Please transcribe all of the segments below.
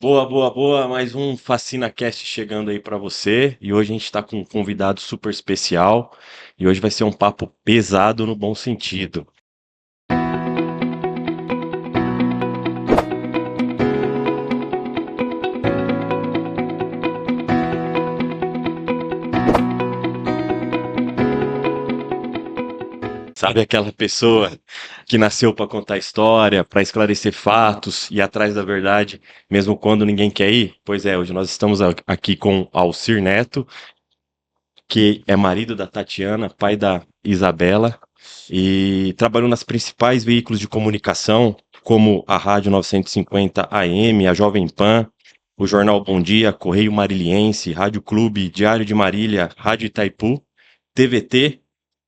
Boa, boa, boa. Mais um FacinaCast chegando aí pra você. E hoje a gente tá com um convidado super especial. E hoje vai ser um papo pesado no bom sentido. Sabe aquela pessoa que nasceu pra contar história, pra esclarecer fatos e ir atrás da verdade, mesmo quando ninguém quer ir? Pois é, hoje nós estamos aqui com Alcir Neto, que é marido da Tatiana, pai da Isabela, e trabalhou nas principais veículos de comunicação, como a Rádio 950 AM, a Jovem Pan, o Jornal Bom Dia, Correio Mariliense, Rádio Clube, Diário de Marília, Rádio Itaipu, TVT,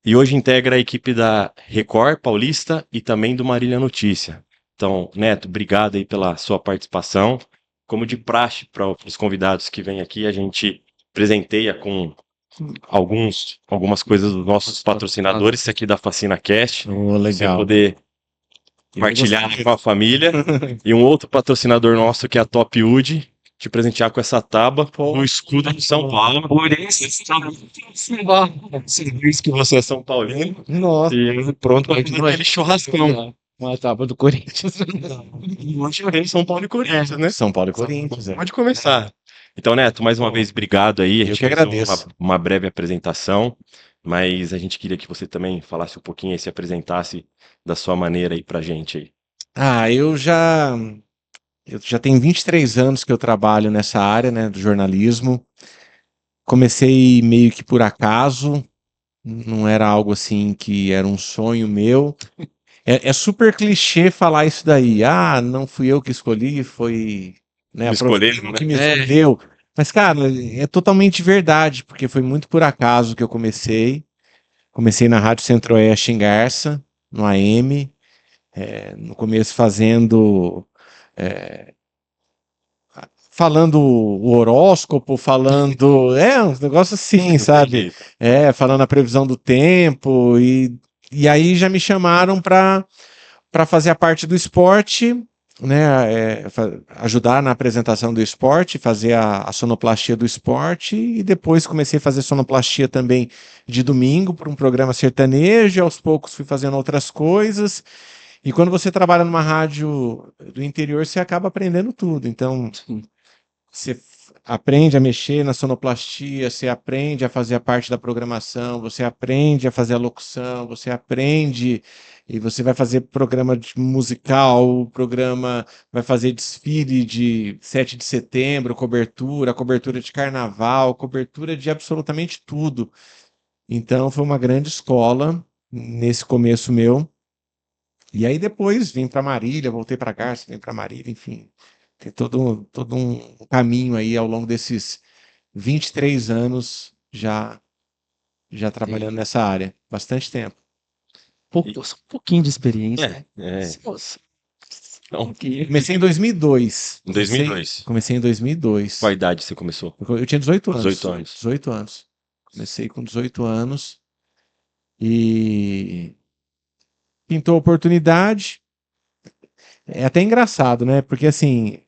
e hoje integra a equipe da Record Paulista e também do Marília Notícia. Então, Neto, obrigado aí pela sua participação. Como de praxe para os convidados que vêm aqui, a gente presenteia com algumas coisas dos nossos patrocinadores aqui da FacinaCast, Oh, você legal. poder Eu partilhar gostaria. com a família. E um outro patrocinador nosso que é a Top Wood, te presentear com essa tábua no escudo de São Paulo. Por isso, diz que você é São Paulino Nossa, e pronto para fazer aquele churrascão. uma etapa do Corinthians. E hoje eu São Paulo e Corinthians, né? São Paulo e Corinthians, é. Pode começar. Então, Neto, mais uma vez, obrigado aí. A Eu gente que fez agradeço. uma breve apresentação, mas a gente queria que você também falasse um pouquinho e se apresentasse da sua maneira aí pra gente aí. Ah, eu já tenho 23 anos que eu trabalho nessa área, né, do jornalismo. Comecei meio que por acaso, não era algo assim que era um sonho meu. É super clichê falar isso daí. Ah, não fui eu que escolhi, foi, né, Me a escolheram, profissão né? que me escolheu. Mas, cara, é totalmente verdade, porque foi muito por acaso que eu comecei. Comecei na Rádio Centro-Oeste em Garça, no AM, no começo falando o horóscopo, falando, uns negócios assim, Não tem sabe? jeito. Falando a previsão do tempo e aí já me chamaram para fazer a parte do esporte, né, ajudar na apresentação do esporte, fazer a sonoplastia do esporte, e depois comecei a fazer sonoplastia também de domingo para um programa sertanejo, e aos poucos fui fazendo outras coisas. E quando você trabalha numa rádio do interior, você acaba aprendendo tudo. Então, aprende a mexer na sonoplastia, você aprende a fazer a parte da programação, você aprende a fazer a locução, você aprende e você vai fazer programa de musical, programa vai fazer desfile de 7 de setembro, cobertura de carnaval, cobertura de absolutamente tudo. Então foi uma grande escola nesse começo meu. E aí depois vim para Marília, voltei para Garça, vim para Marília, enfim. Tem todo um caminho aí ao longo desses 23 anos já trabalhando Tem nessa área. Bastante tempo. E- um pouquinho de experiência. Nossa. Então, Comecei em 2002. em 2002. Comecei em Qual a 2002. idade você começou? Eu tinha 18 18 anos. anos. 18 anos. Comecei com 18 anos e pintou a oportunidade. É até engraçado, né? Porque assim,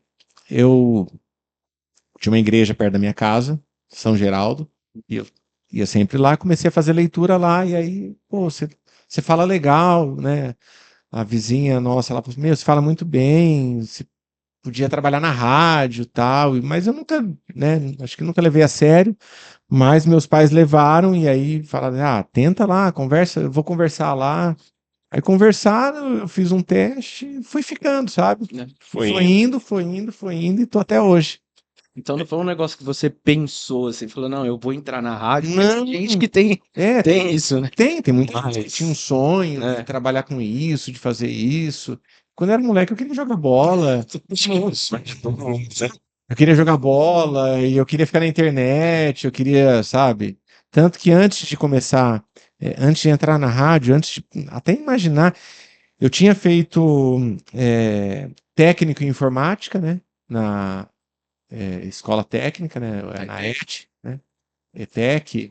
eu tinha uma igreja perto da minha casa, São Geraldo, e eu ia sempre lá, comecei a fazer leitura lá, e aí, pô, você fala legal, né? A vizinha nossa, ela falou assim, meu, você fala muito bem, você podia trabalhar na rádio e tal, mas eu nunca, né, acho que nunca levei a sério, mas meus pais levaram, e aí falaram, ah, tenta lá, conversa, eu vou conversar lá. Aí conversaram, eu fiz um teste, fui ficando, sabe? Né? Foi indo. Foi indo, e tô até hoje. Então não foi um negócio que você pensou assim, falou, não, eu vou entrar na rádio. Não, Tem gente que tem, é, tem isso, né? tem muita gente que tinha um Mas, sonho de é, trabalhar com isso, de fazer isso. Quando eu era moleque, eu queria jogar bola. Eu queria jogar bola e eu queria ficar na internet, eu queria, sabe? Tanto que antes de começar, antes de entrar na rádio, antes de até imaginar, eu tinha feito técnico em informática, né? Na escola técnica, né? Na ET, né? ETEC,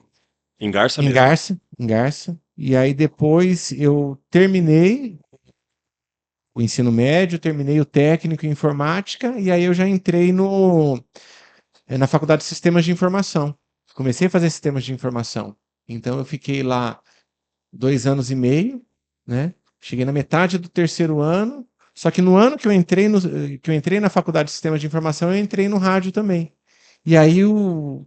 Em Garça mesmo. Em Garça. E aí depois eu terminei o ensino médio, terminei o técnico em informática, e aí eu já entrei na Faculdade de Sistemas de Informação. Comecei a fazer sistemas de informação. Então eu fiquei lá 2 anos e meio, né? Cheguei na metade do terceiro ano, só que no ano que eu entrei na Faculdade de Sistemas de Informação, eu entrei no rádio também. E aí o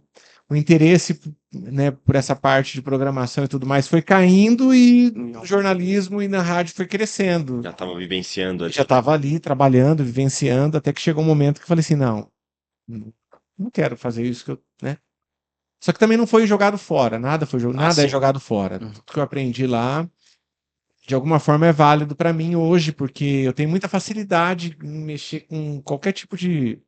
interesse, né, por essa parte de programação e tudo mais foi caindo e no jornalismo e na rádio foi crescendo. Já tava vivenciando ali. Já estava ali trabalhando, vivenciando, até que chegou um momento que eu falei assim, não quero fazer isso que eu, né? Só que também não foi jogado fora, nada é sim. jogado fora. Uhum. Tudo que eu aprendi lá, de alguma forma é válido para mim hoje, porque eu tenho muita facilidade em mexer com qualquer tipo de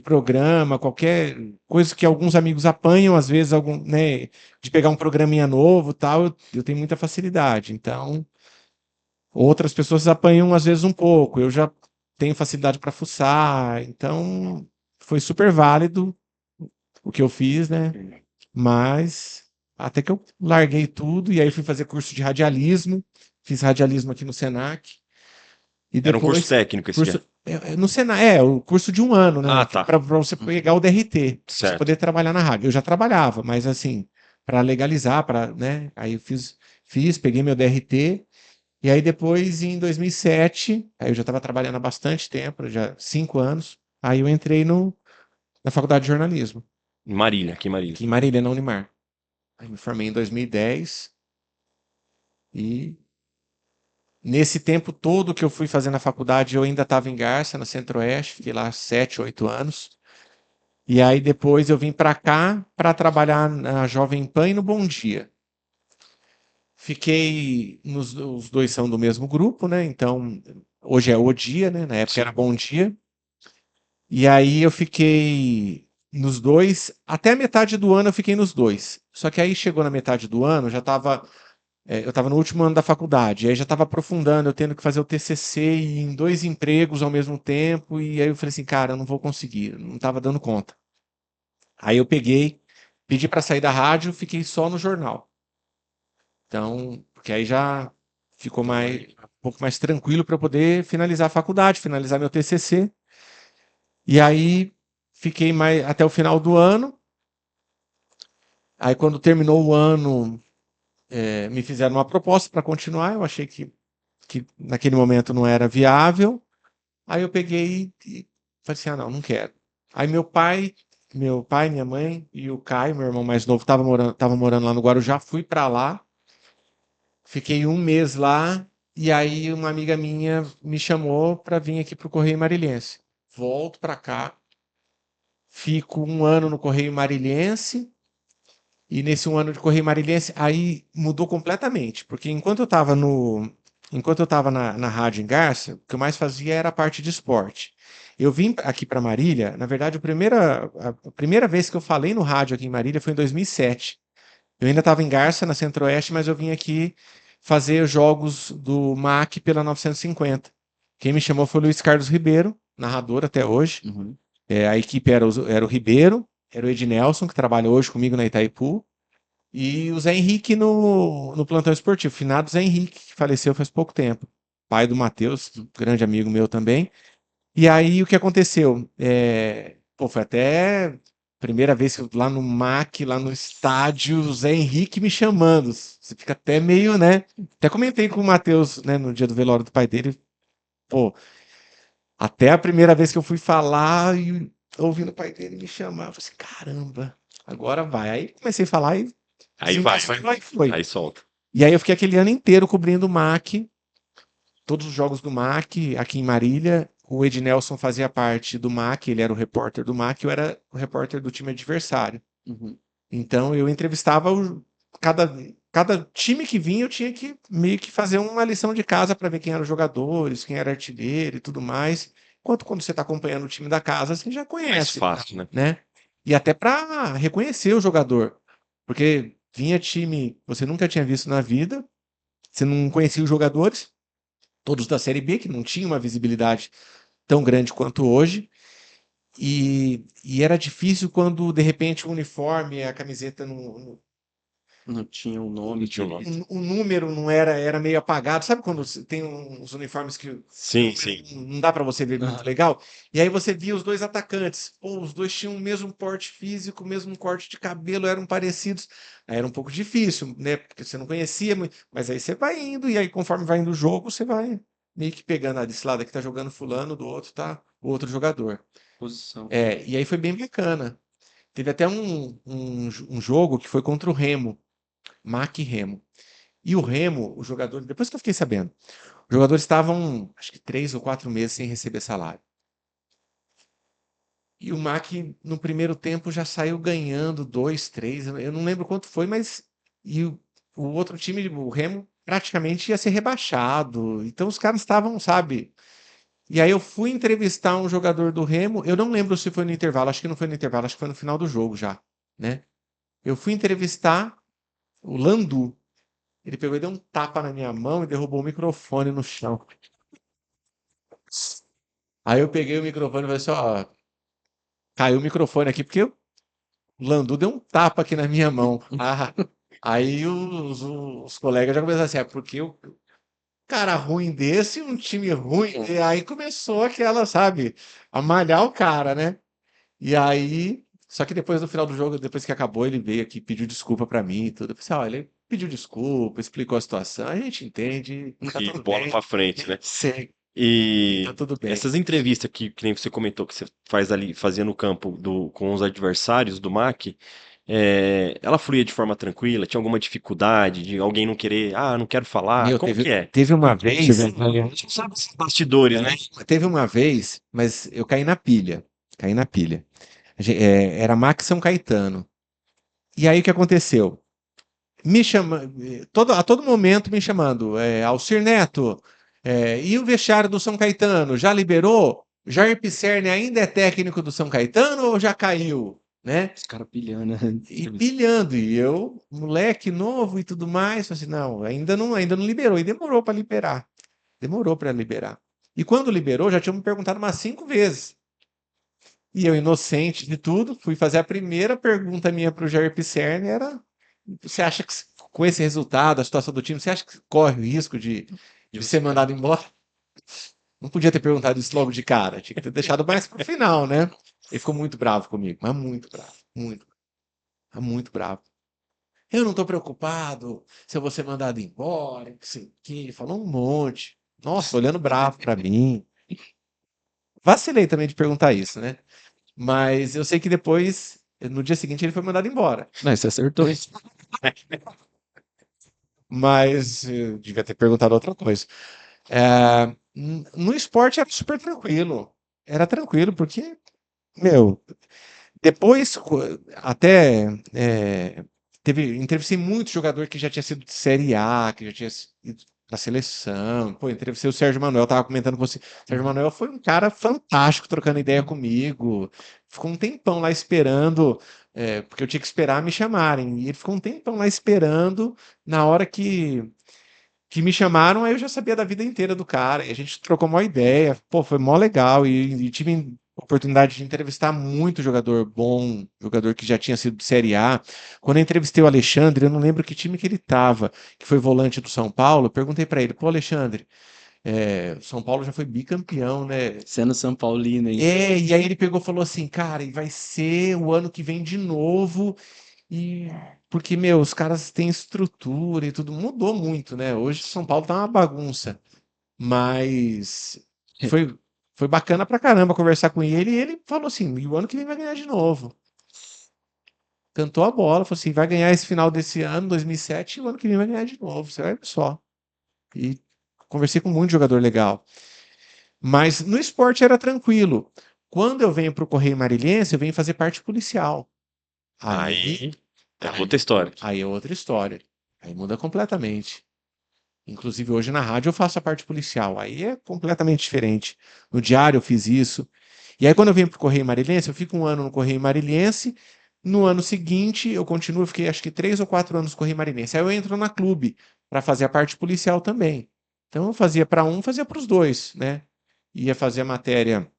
programa, qualquer coisa que alguns amigos apanham, às vezes, né, de pegar um programinha novo, tal, eu tenho muita facilidade. Então, outras pessoas apanham às vezes um pouco. Eu já tenho facilidade para fuçar, então foi super válido o que eu fiz, né? Mas até que eu larguei tudo e aí fui fazer curso de radialismo, fiz radialismo aqui no Senac e Era um curso depois técnico esse curso ano. no Senac, o curso de um ano, né? Ah, tá. Para você pegar o DRT, pra você Certo. poder trabalhar na rádio. Eu já trabalhava, mas assim, para legalizar, para, né? Aí eu peguei meu DRT e aí depois em 2007, aí eu já estava trabalhando há bastante tempo, já 5 anos. Aí eu entrei na faculdade de jornalismo, Em Marília, aqui em Marília. aqui em Marília, na Unimar. Aí me formei em 2010 e nesse tempo todo que eu fui fazer na faculdade, eu ainda estava em Garça, na Centro-Oeste, fiquei lá 7, 8 anos. E aí depois eu vim para cá para trabalhar na Jovem Pan e no Bom Dia. Fiquei, os dois são do mesmo grupo, né? Então, hoje é O Dia, né? Na época Sim. era Bom Dia. E aí eu fiquei nos dois, até a metade do ano eu fiquei nos dois. Só que aí chegou na metade do ano, eu estava no último ano da faculdade, aí já estava aprofundando, eu tendo que fazer o TCC e em 2 empregos ao mesmo tempo, e aí eu falei assim, cara, eu não vou conseguir, não estava dando conta. Aí eu pedi para sair da rádio, fiquei só no jornal. Então, porque aí já ficou um pouco mais tranquilo para eu poder finalizar a faculdade, finalizar meu TCC. E aí fiquei mais até o final do ano. Aí quando terminou o ano, me fizeram uma proposta para continuar. Eu achei que naquele momento não era viável. Aí eu peguei e falei assim, não quero. Aí meu pai, minha mãe e o Caio, meu irmão mais novo, tava morando lá no Guarujá, fui para lá, fiquei um mês lá, e aí uma amiga minha me chamou para vir aqui para o Correio Marilhense. Volto para cá, fico um ano no Correio Marilhense, e nesse um ano de Correio Marilhense, aí mudou completamente, porque enquanto eu estava na Rádio em Garça, o que eu mais fazia era a parte de esporte. Eu vim aqui para Marília, na verdade, a primeira vez que eu falei no rádio aqui em Marília foi em 2007. Eu ainda estava em Garça, na Centro-Oeste, mas eu vim aqui fazer os jogos do MAC pela 950. Quem me chamou foi o Luiz Carlos Ribeiro, narrador até hoje. Uhum. A equipe era o Ribeiro, era o Ednelson, que trabalha hoje comigo na Itaipu, e o Zé Henrique no plantão esportivo. Finado Zé Henrique, que faleceu faz pouco tempo. Pai do Matheus, um grande amigo meu também. E aí o que aconteceu? Foi até a primeira vez que lá no MAC, lá no estádio, o Zé Henrique me chamando. Você fica até meio, né? Até comentei com o Matheus, né, no dia do velório do pai dele. Pô, até a primeira vez que eu fui falar e ouvindo o pai dele me chamar, eu falei assim, caramba, agora vai. Aí comecei a falar e Aí vai. desencaixou e foi. Aí solta. E aí eu fiquei aquele ano inteiro cobrindo o MAC, todos os jogos do MAC aqui em Marília. O Ednelson fazia parte do MAC, ele era o repórter do MAC, eu era o repórter do time adversário. Uhum. Então eu entrevistava cada time que vinha, eu tinha que meio que fazer uma lição de casa para ver quem eram os jogadores, quem era artilheiro e tudo mais. Enquanto quando você está acompanhando o time da casa, você já Mais conhece, fácil, né? né? E até para reconhecer o jogador, porque vinha time que você nunca tinha visto na vida, você não conhecia os jogadores, todos da Série B, que não tinha uma visibilidade tão grande quanto hoje. E era difícil quando, de repente, o uniforme, a camiseta Não tinha um nome Não tinha um nome. direito. O número não era meio apagado. Sabe quando tem uns uniformes que o Sim, número sim. não dá para você ver muito Aham. legal? E aí você via os dois atacantes. Pô, os dois tinham o mesmo porte físico, o mesmo corte de cabelo, eram parecidos. Aí era um pouco difícil, né? Porque você não conhecia muito. Mas aí você vai indo, e aí conforme vai indo o jogo, você vai meio que pegando desse lado aqui tá jogando fulano, do outro tá o outro jogador. Posição. E aí foi bem bacana. Teve até um jogo que foi contra o Remo, Mac e Remo. E o Remo, o jogador, depois que eu fiquei sabendo, os jogadores estavam, acho que 3 ou 4 meses sem receber salário. E o Mac, no primeiro tempo, já saiu ganhando 2, 3, eu não lembro quanto foi, mas. E o outro time, o Remo, praticamente ia ser rebaixado. Então os caras estavam, sabe? E aí eu fui entrevistar um jogador do Remo, eu não lembro se foi no intervalo, acho que não foi no intervalo, acho que foi no final do jogo já, né? Eu fui entrevistar o Landu. Ele pegou e deu um tapa na minha mão e derrubou o microfone no chão. Aí eu peguei o microfone e falei assim, ó, caiu o microfone aqui porque o Landu deu um tapa aqui na minha mão. Ah, aí os colegas já começaram assim, porque o cara ruim desse, um time ruim, e aí começou aquela, sabe, a malhar o cara, né? E aí, só que depois no final do jogo, depois que acabou, ele veio aqui, pediu desculpa pra mim e tudo. Eu pensei, ó, ele pediu desculpa, explicou a situação, a gente entende, tá E tudo bola bem, pra frente, né? sei, tá E tudo bem. essas entrevistas que nem você comentou que você faz ali, fazia no campo com os adversários do MAC, ela fluía de forma tranquila? Tinha alguma dificuldade de alguém não querer, não quero falar? Meu, Como que é? teve uma Deixa eu vez, ver. A gente sabe esses bastidores, né? teve uma vez, mas eu caí na pilha, caí na pilha. Era Max São Caetano. E aí o que aconteceu? Me chama, a todo momento me chamando, Alcir Neto, e o vestiário do São Caetano, já liberou? Jair Pisserni ainda é técnico do São Caetano ou já caiu? Né? Os caras pilhando. E pilhando, e eu, moleque novo e tudo mais, falei assim, não, ainda não liberou, e demorou para liberar. Demorou para liberar. E quando liberou, já tinham me perguntado umas 5 vezes. E eu, inocente de tudo, fui fazer a primeira pergunta minha para o Jair Pisserni, era, você acha que com esse resultado, a situação do time, você acha que corre o risco de ser mandado embora? Não podia ter perguntado isso logo de cara, tinha que ter deixado mais pro final, né? Ele ficou muito bravo comigo, mas muito bravo, muito bravo. Eu não tô preocupado se eu vou ser mandado embora, não sei o quê. Ele falou um monte. Nossa, olhando bravo pra mim. Vacilei também de perguntar isso, né? Mas eu sei que depois, no dia seguinte, ele foi mandado embora. Não, você acertou isso. Mas eu devia ter perguntado outra coisa. No esporte era super tranquilo. Era tranquilo, porque, meu, depois até entrevistei muito jogador que já tinha sido de Série A, que já tinha ido pra seleção. Pô, entrevistei o Sérgio Manuel, tava comentando com você. O Sérgio Manuel foi um cara fantástico trocando ideia comigo. Ficou um tempão lá esperando, porque eu tinha que esperar me chamarem. E ele ficou um tempão lá esperando. Na hora que me chamaram, aí eu já sabia da vida inteira do cara, e a gente trocou uma ideia, pô, foi mó legal, e tive oportunidade de entrevistar muito jogador bom, jogador que já tinha sido de Série A. Quando eu entrevistei o Alexandre, eu não lembro que time que ele tava, que foi volante do São Paulo, eu perguntei para ele, pô, Alexandre, o São Paulo já foi bicampeão, né? Sendo São Paulino aí. E aí ele pegou e falou assim, cara, e vai ser o ano que vem de novo, e porque, meu, os caras têm estrutura e tudo mudou muito, né? Hoje São Paulo tá uma bagunça, mas foi foi bacana pra caramba conversar com ele e ele falou assim: "E o ano que vem vai ganhar de novo". Cantou a bola, falou assim: "Vai ganhar esse final desse ano, 2007, e o ano que vem vai ganhar de novo, você vai ver só". E conversei com muito jogador legal. Mas no esporte era tranquilo. Quando eu venho para o Correio Marilhense, eu venho fazer parte policial. Aí Aí é outra história. Aí é outra história. Aí muda completamente. Inclusive, hoje na rádio eu faço a parte policial. Aí é completamente diferente. No diário eu fiz isso. E aí, quando eu venho para o Correio Marilhense, eu fico um ano no Correio Marilhense. No ano seguinte, eu continuo, eu fiquei acho que 3 ou 4 anos no Correio Marilhense. Aí eu entro na Clube para fazer a parte policial também. Então eu fazia para um, fazia para os dois, né? Ia fazer a matéria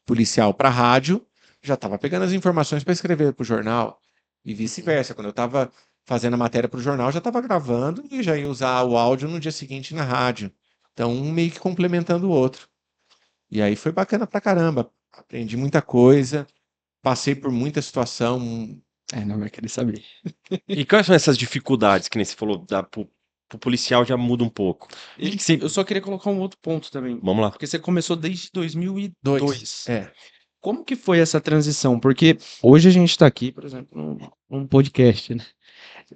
policial para rádio, já estava pegando as informações para escrever para o jornal. E vice-versa. Quando eu estava fazendo a matéria para o jornal, já estava gravando e já ia usar o áudio no dia seguinte na rádio. Então, um meio que complementando o outro. E aí foi bacana pra caramba. Aprendi muita coisa, passei por muita situação. Não vai querer saber. E quais são essas dificuldades que nem você falou, pro policial já muda um pouco? Eu só queria colocar um outro ponto também. Vamos lá. Porque você começou desde 2002. É. Como que foi essa transição? Porque hoje a gente tá aqui, por exemplo, num podcast, né?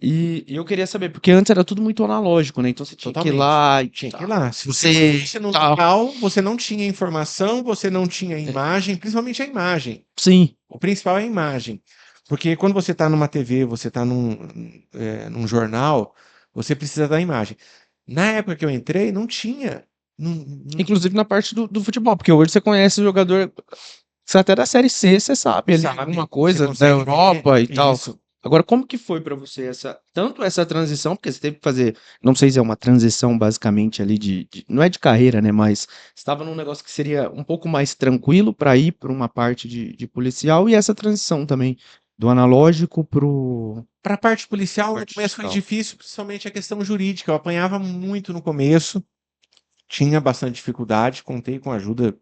E eu queria saber, porque antes era tudo muito analógico, né? Então você tinha que ir Totalmente. lá e Tinha que ir tal. lá. Se você Sei, fosse no tal. local, você não tinha informação, você não tinha imagem, principalmente a imagem. Sim. O principal é a imagem. Porque quando você está numa TV, você está num jornal, você precisa da imagem. Na época que eu entrei, não tinha. Inclusive na parte do futebol, porque hoje você conhece o jogador, você até da Série C, você sabe ali Sabe, alguma você coisa da consegue Europa e ver tal. isso. Agora, como que foi pra você tanto essa transição, porque você teve que fazer, não sei se é uma transição basicamente ali não é de carreira, né, mas você estava num negócio que seria um pouco mais tranquilo para ir para uma parte de policial e essa transição também do analógico pro Para a parte policial, no parte começo foi digital. difícil, principalmente a questão jurídica. Eu apanhava muito no começo, tinha bastante dificuldade, contei com ajuda,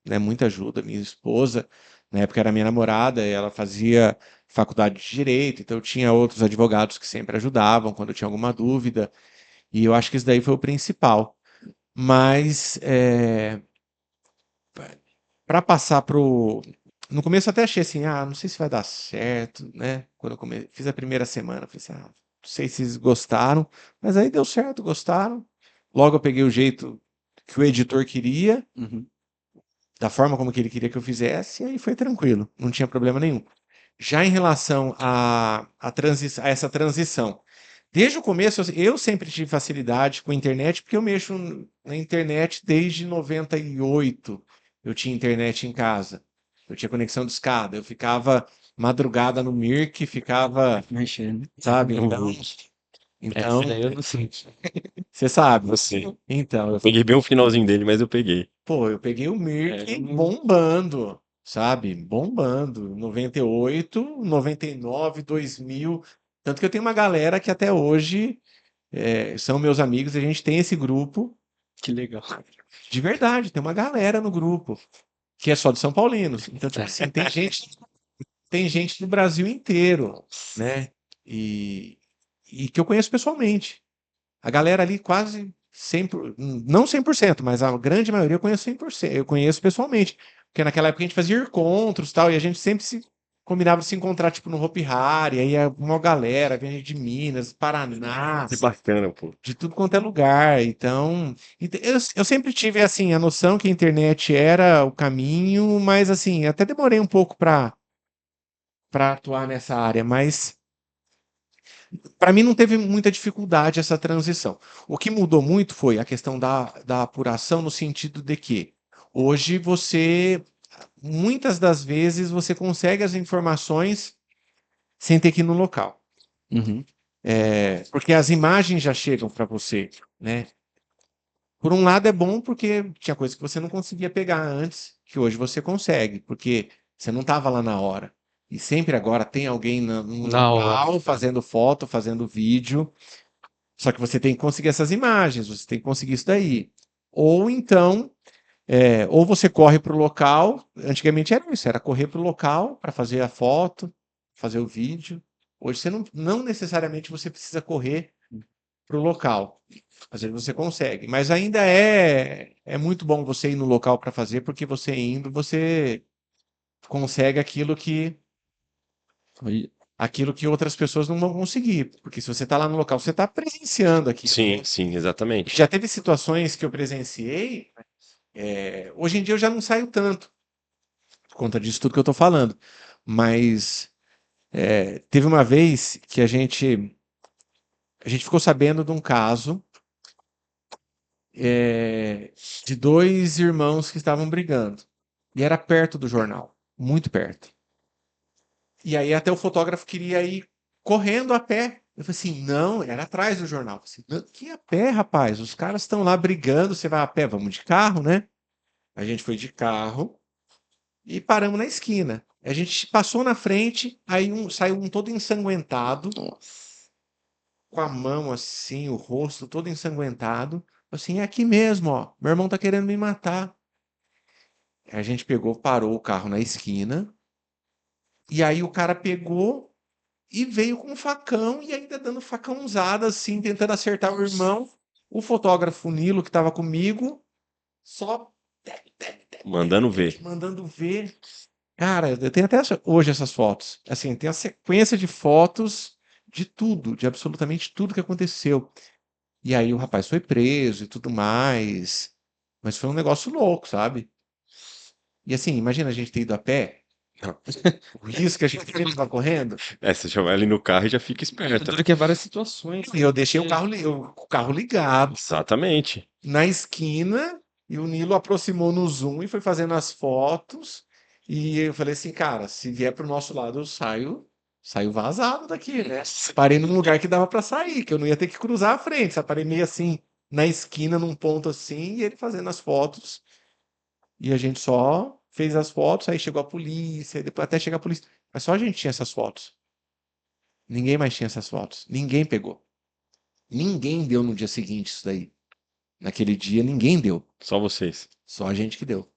né, muita ajuda. Minha esposa, na época era minha namorada, ela fazia faculdade de direito, então eu tinha outros advogados que sempre ajudavam quando eu tinha alguma dúvida, e eu acho que isso daí foi o principal. Mas para passar pro. No começo eu até achei assim, não sei se vai dar certo, né? Quando eu fiz a primeira semana, eu falei assim, não sei se eles gostaram, mas aí deu certo, gostaram. Logo eu peguei o jeito que o editor queria, Uhum. da forma como que ele queria que eu fizesse, e aí foi tranquilo, não tinha problema nenhum. Já em relação a essa transição, desde o começo eu sempre tive facilidade com a internet, porque eu mexo na internet desde 98. Eu tinha internet em casa, eu tinha conexão de escada, eu ficava madrugada no Mirk, ficava, Mexendo. sabe? Então, Essa daí eu não sei. você sabe. Você. Então, Eu peguei bem o finalzinho dele, mas eu peguei. pô, eu peguei o É, Mirk eu não- bombando, sabe? Bombando. 98, 99, 2000. Tanto que eu tenho uma galera que até hoje são meus amigos, e a gente tem esse grupo, Que legal. de verdade, tem uma galera no grupo, que é só de São Paulinos. Então, tipo assim, tem gente do Brasil inteiro, né? E que eu conheço pessoalmente. A galera ali quase 100%, não 100%, mas a grande maioria eu conheço 100%, eu conheço pessoalmente. Porque naquela época a gente fazia encontros e tal, e a gente sempre se combinava de se encontrar, tipo, no Hopi Hari, aí ia uma galera, vinha gente de Minas, Paraná, Que bacana, pô. de tudo quanto é lugar. Então, eu sempre tive, assim, a noção que a internet era o caminho, mas, assim, até demorei um pouco para atuar nessa área, mas para mim não teve muita dificuldade essa transição. O que mudou muito foi a questão da apuração, no sentido de que hoje muitas das vezes, você consegue as informações sem ter que ir no local. Uhum. Porque as imagens já chegam para você, né? Por um lado é bom porque tinha coisa que você não conseguia pegar antes, que hoje você consegue, porque você não estava lá na hora. E sempre agora tem alguém no Na hora. local fazendo foto, fazendo vídeo. Só que você tem que conseguir essas imagens, você tem que conseguir isso daí. Ou então, ou você corre para o local. Antigamente era isso, era correr para o local para fazer a foto, fazer o vídeo. Hoje você não necessariamente você precisa correr para o local. Às vezes você consegue, mas ainda é muito bom você ir no local para fazer, porque você indo, você consegue aquilo que outras pessoas não vão conseguir. Porque se você está lá no local, você está presenciando aquilo, Sim, né? sim, exatamente. Já teve situações que eu presenciei, hoje em dia eu já não saio tanto, por conta disso tudo que eu estou falando. Mas teve uma vez que a gente ficou sabendo de um caso de dois irmãos que estavam brigando. E era perto do jornal, muito perto. E aí até o fotógrafo queria ir correndo a pé. Eu falei assim, não, era atrás do jornal. Eu falei assim, "Não, que a pé, rapaz? Os caras estão lá brigando, você vai a pé? Vamos de carro, né?" A gente foi de carro e paramos na esquina. A gente passou na frente, aí saiu um todo ensanguentado, Nossa. com a mão assim, o rosto todo ensanguentado. Assim, é aqui mesmo, ó. Meu irmão tá querendo me matar. A gente pegou, parou o carro na esquina. E aí o cara pegou e veio com um facão e ainda dando facãozada assim, tentando acertar o irmão. O fotógrafo Nilo, que estava comigo, só Mandando ver. mandando ver. Cara, eu tenho até hoje essas fotos. Assim, tem a sequência de fotos de tudo, de absolutamente tudo que aconteceu. E aí o rapaz foi preso e tudo mais. Mas foi um negócio louco, sabe? E assim, imagina a gente ter ido a pé, Não. o risco que a gente estava correndo. Você chama ele no carro e já fica esperto. Dura que é várias situações. E eu deixei o carro ligado Exatamente. na esquina e o Nilo aproximou no zoom e foi fazendo as fotos. E eu falei assim, cara, se vier pro nosso lado, eu saio vazado daqui, né? Parei num lugar que dava para sair, que eu não ia ter que cruzar a frente. Só parei meio assim na esquina, num ponto assim, e ele fazendo as fotos. E a gente só fez as fotos, aí chegou a polícia, e depois até chegar a polícia. Mas só a gente tinha essas fotos. Ninguém mais tinha essas fotos. Ninguém pegou. Ninguém deu no dia seguinte isso daí. Naquele dia, ninguém deu. Só vocês. Só a gente que deu.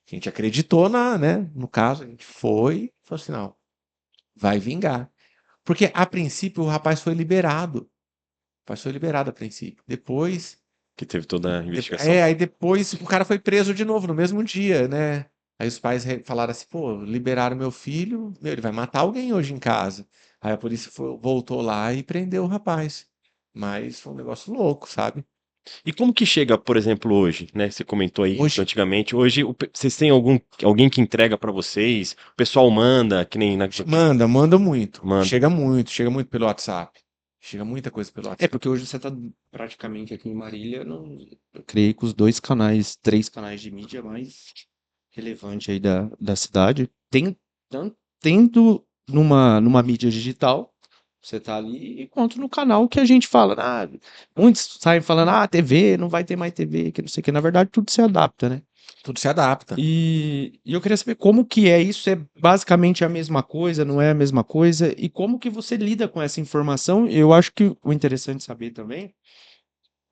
A gente acreditou né? No caso, a gente foi e falou assim, não, vai vingar. Porque a princípio o rapaz foi liberado. O rapaz foi liberado a princípio. Depois, Que teve toda a investigação. aí depois o cara foi preso de novo no mesmo dia, né? Aí os pais falaram assim, pô, liberaram meu filho, meu, ele vai matar alguém hoje em casa. Aí a polícia voltou lá e prendeu o rapaz. Mas foi um negócio louco, sabe? E como que chega, por exemplo, hoje, né? Você comentou aí que Hoje, antigamente, hoje vocês têm alguém que entrega pra vocês? O pessoal manda, que nem manda muito. manda. Chega muito pelo WhatsApp. Chega muita coisa pelo É WhatsApp. porque hoje você tá praticamente aqui em Marília, eu creio que os 2 canais, 3 canais de mídia mais relevante aí da cidade, tendo numa mídia digital, você tá ali, quanto no canal que a gente fala, muitos saem falando, TV, não vai ter mais TV, que não sei o que, na verdade tudo se adapta, né? Tudo se adapta. E eu queria saber como que é isso, é basicamente a mesma coisa, não é a mesma coisa, e como que você lida com essa informação. Eu acho que o interessante saber também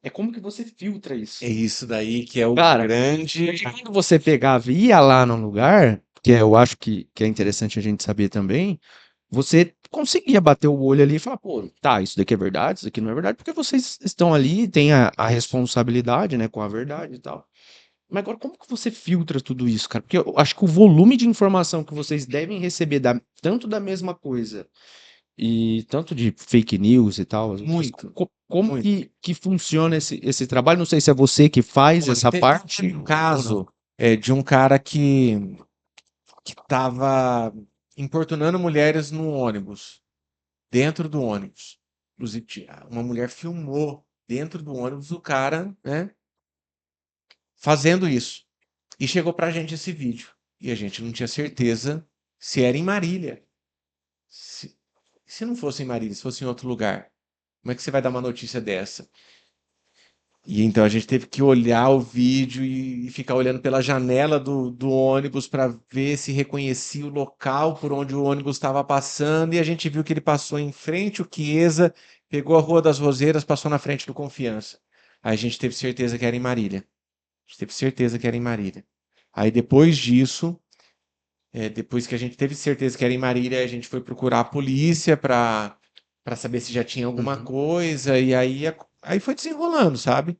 é como que você filtra isso. É isso daí que é o Cara, grande. porque quando você pegava e ia lá no lugar, eu acho que é interessante a gente saber também, você conseguia bater o olho ali e falar, pô, tá, isso daqui é verdade, isso daqui não é verdade, porque vocês estão ali, têm a responsabilidade, né, com a verdade e tal. Mas agora, como que você filtra tudo isso, cara? Porque eu acho que o volume de informação que vocês devem receber tanto da mesma coisa e tanto de fake news e tal, Muito, como muito. que funciona esse trabalho? Não sei se é você que faz Olha, essa parte teve um ou não. caso de um cara que estava importunando mulheres no ônibus, dentro do ônibus. Inclusive, uma mulher filmou dentro do ônibus o cara, né, fazendo isso. E chegou pra gente esse vídeo. E a gente não tinha certeza se era em Marília. Se não fosse em Marília, se fosse em outro lugar, como é que você vai dar uma notícia dessa? E então a gente teve que olhar o vídeo e ficar olhando pela janela do ônibus para ver se reconhecia o local por onde o ônibus estava passando. E a gente viu que ele passou em frente ao Chiesa, pegou a Rua das Roseiras, passou na frente do Confiança. Aí a gente teve certeza que era em Marília. A gente teve certeza que era em Marília. Aí depois disso, depois que a gente teve certeza que era em Marília, a gente foi procurar a polícia para saber se já tinha alguma Uhum. coisa. E aí foi desenrolando, sabe?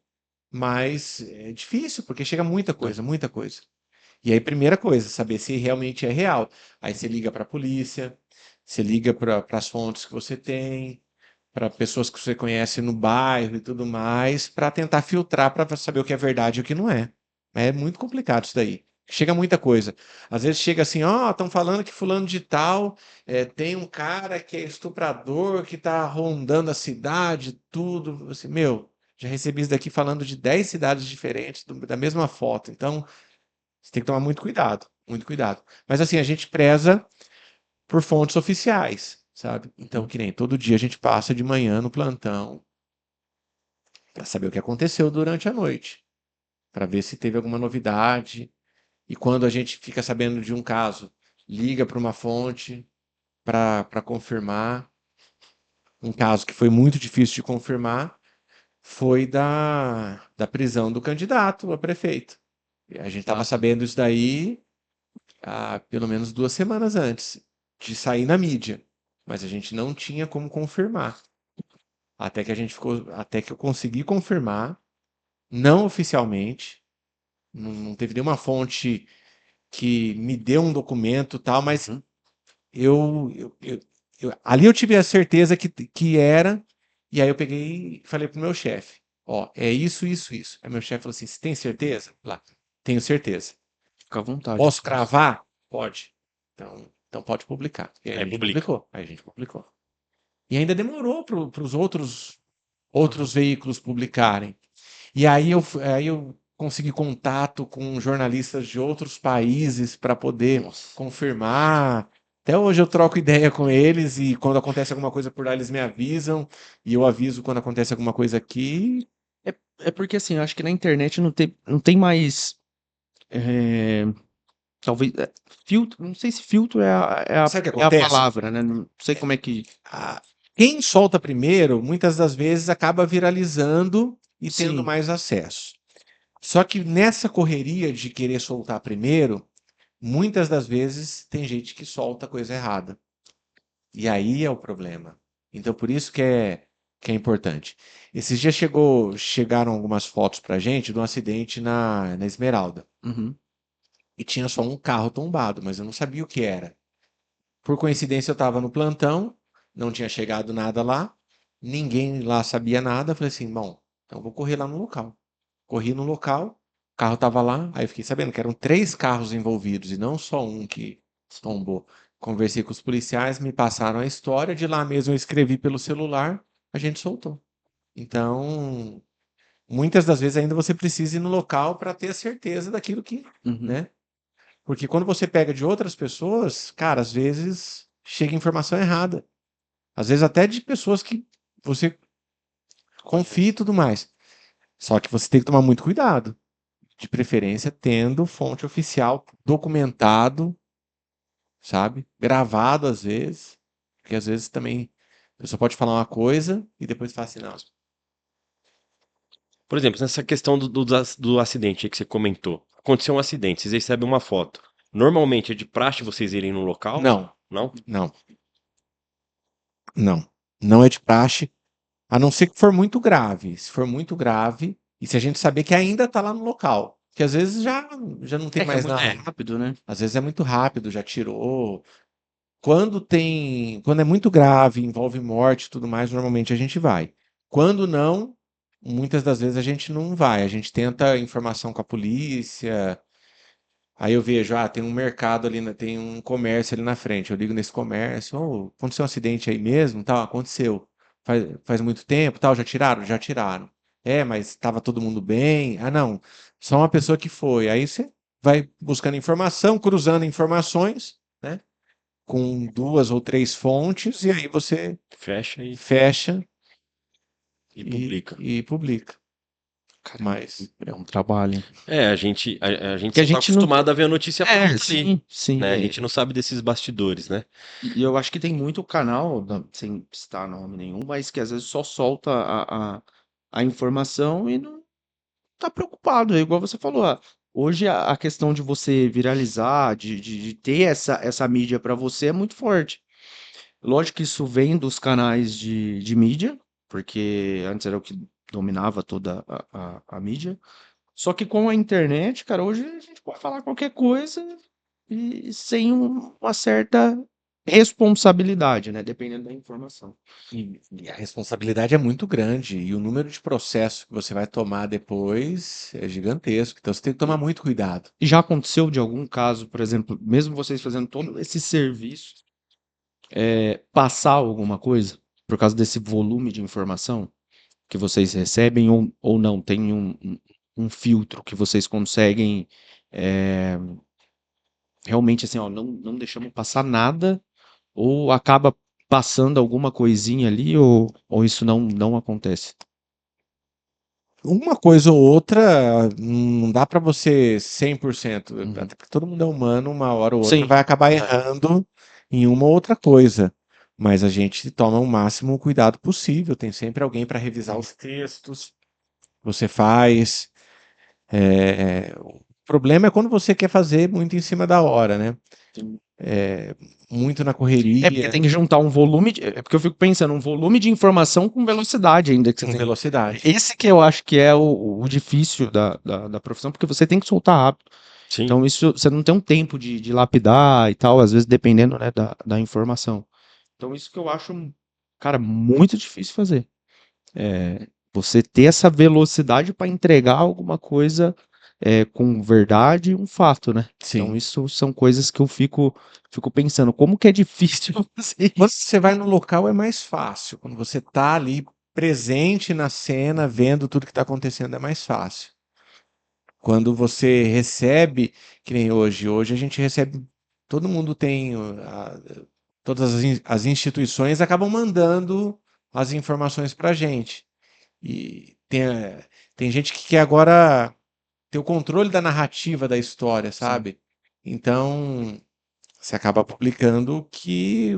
Mas é difícil, porque chega muita É. coisa, muita coisa. E aí, primeira coisa, saber se realmente é real. Aí você liga para a polícia, você liga para as fontes que você tem, para pessoas que você conhece no bairro e tudo mais, para tentar filtrar para saber o que é verdade e o que não é. É muito complicado isso daí. Chega muita coisa. Às vezes chega assim, ó, estão falando que fulano de tal tem um cara que é estuprador, que está rondando a cidade, tudo. Assim, meu, já recebi isso daqui falando de 10 cidades diferentes, da mesma foto. Então, você tem que tomar muito cuidado, muito cuidado. Mas assim, a gente preza por fontes oficiais, sabe? Então, que nem todo dia a gente passa de manhã no plantão para saber o que aconteceu durante a noite, para ver se teve alguma novidade. E quando a gente fica sabendo de um caso, liga para uma fonte para confirmar. um caso que foi muito difícil de confirmar, foi da prisão do candidato a prefeito. E a gente estava Ah, sabendo isso daí há pelo menos 2 semanas antes de sair na mídia, mas a gente não tinha como confirmar. Até que eu consegui confirmar, não oficialmente, não teve nenhuma fonte que me deu um documento tal, mas uhum. ali eu tive a certeza que era, e aí eu peguei e falei pro meu chefe, ó, é isso, isso, isso. Aí meu chefe falou assim, você tem certeza? Lá, tenho certeza. Fica à vontade. Posso cravar? Pode. Então pode publicar. E aí a Aí gente publica. publicou. Aí a gente publicou. E ainda demorou para os outros veículos publicarem. E aí eu consegui contato com jornalistas de outros países para poder Nossa. confirmar. Até hoje eu troco ideia com eles e quando acontece alguma coisa por lá eles me avisam e eu aviso quando acontece alguma coisa aqui. É porque assim, eu acho que na internet não tem mais. é, Talvez. Filtro, não sei se filtro é a, é a, Sabe o que é a acontece? palavra, né? Não sei como é que. Ah, quem solta primeiro, muitas das vezes acaba viralizando e tendo Sim. mais acesso. Só que nessa correria de querer soltar primeiro, muitas das vezes tem gente que solta coisa errada. E aí é o problema. Então, por isso que é importante. Esses dias chegaram algumas fotos pra gente de um acidente na Esmeralda. Uhum. E tinha só um carro tombado, mas eu não sabia o que era. Por coincidência, eu estava no plantão, não tinha chegado nada lá, ninguém lá sabia nada. Falei assim, bom, então eu vou correr lá no local. Corri no local, o carro estava lá, aí eu fiquei sabendo que eram 3 carros envolvidos e não só um que tombou. Conversei com os policiais, me passaram a história, de lá mesmo eu escrevi pelo celular, a gente soltou. Então, muitas das vezes ainda você precisa ir no local para ter a certeza daquilo que, Uhum. né? Porque quando você pega de outras pessoas, cara, às vezes chega informação errada. Às vezes até de pessoas que você confia e tudo mais. Só que você tem que tomar muito cuidado. De preferência tendo fonte oficial, documentado, sabe? Gravado às vezes. Porque às vezes também a pessoa pode falar uma coisa e depois fala assim, não. Por exemplo, nessa questão do acidente aí que você comentou. Aconteceu um acidente, vocês recebem uma foto. Normalmente é de praxe vocês irem no local? Não, Não? não, não. Não é de praxe, a não ser que for muito grave. Se for muito grave, e se a gente saber que ainda está lá no local. Que às vezes já não tem É que é mais muito nada. rápido, né? Às vezes é muito rápido, já tirou. Quando é muito grave, envolve morte e tudo mais, normalmente a gente vai. Quando não, muitas das vezes a gente não vai. A gente tenta informação com a polícia. Aí eu vejo, tem um mercado ali, tem um comércio ali na frente. Eu ligo nesse comércio, aconteceu um acidente aí mesmo, tal, aconteceu. Faz muito tempo, tal, já tiraram? Já tiraram. É, mas estava todo mundo bem? Ah, não, só uma pessoa que foi. Aí você vai buscando informação, cruzando informações, né? Com 2 ou 3 fontes, e aí você Fecha fecha e publica. e publica. Cara, Mas é um trabalho, hein? É, a gente Que a só tá gente não. acostumado a ver a notícia É, pronta ali, sim, sim. né? A gente não sabe desses bastidores, né? E eu acho que tem muito canal, sem citar nome nenhum, mas que às vezes só solta a informação e não tá preocupado. É igual você falou, hoje a questão de você viralizar, de ter essa mídia para você é muito forte. Lógico que isso vem dos canais de mídia, porque antes era o que dominava toda a mídia. Só que com a internet, cara, hoje a gente pode falar qualquer coisa e sem uma certa responsabilidade, né? Dependendo da informação. e a responsabilidade é muito grande, e o número de processos que você vai tomar depois é gigantesco. Então você tem que tomar muito cuidado. E já aconteceu de algum caso, por exemplo, mesmo vocês fazendo todo esse serviço, passar alguma coisa por causa desse volume de informação que vocês recebem ou não? Tem um filtro que vocês conseguem é, realmente assim, ó, não deixamos passar nada, ou acaba passando alguma coisinha ali, ou isso não acontece? Uma coisa ou outra, não dá para você 100%, Uhum. até porque todo mundo é humano, uma hora ou outra Sim, vai acabar é. errando em uma ou outra coisa. mas a gente toma o máximo cuidado possível. Tem sempre alguém para revisar os textos. Você faz. O problema é quando você quer fazer muito em cima da hora, né? Sim. Muito na É porque correria, tem que juntar um volume é porque eu fico pensando, um volume de informação com velocidade ainda que você com tem. velocidade. Esse que eu acho que é o difícil da profissão, porque você tem que soltar rápido. Sim. Então isso você não tem um tempo de lapidar e tal, às vezes dependendo, né, da informação. Então isso que eu acho, cara, muito difícil fazer. Você ter essa velocidade para entregar alguma coisa com verdade e um fato, né? Então Sim. isso são coisas que eu fico pensando, como que é difícil fazer Quando isso? você vai no local é mais fácil. Quando você tá ali presente na cena, vendo tudo que está acontecendo, é mais fácil. Quando você recebe, que nem hoje a gente recebe, todo mundo tem, todas as instituições acabam mandando as informações para a gente. E tem gente que quer agora ter o controle da narrativa da história, Sim. sabe? Então, você acaba publicando o que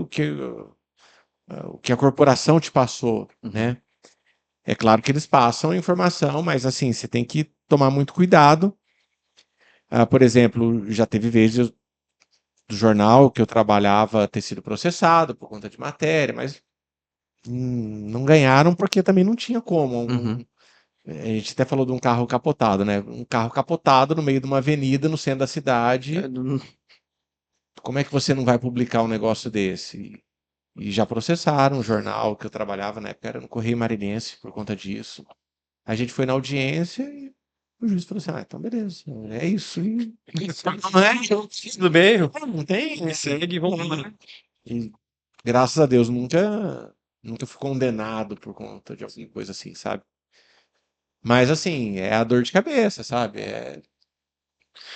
a corporação te passou, Uhum. né? É claro que eles passam a informação, mas assim, você tem que tomar muito cuidado. Por exemplo, já teve vezes do jornal que eu trabalhava ter sido processado por conta de matéria, mas não ganharam porque também não tinha como. Uhum. A gente até falou de um carro capotado, né? Um carro capotado no meio de uma avenida no centro da cidade. Como é que você não vai publicar um negócio desse? E já processaram o jornal que eu trabalhava na época, era no Correio Marinense, por conta disso. A gente foi na audiência e o juiz falou assim: então beleza, é isso. E não é? Tudo bem? Não tem. Segue, vamos lá. E graças a Deus nunca fui condenado por conta de alguma coisa assim, sabe? Mas assim, é a dor de cabeça, sabe? É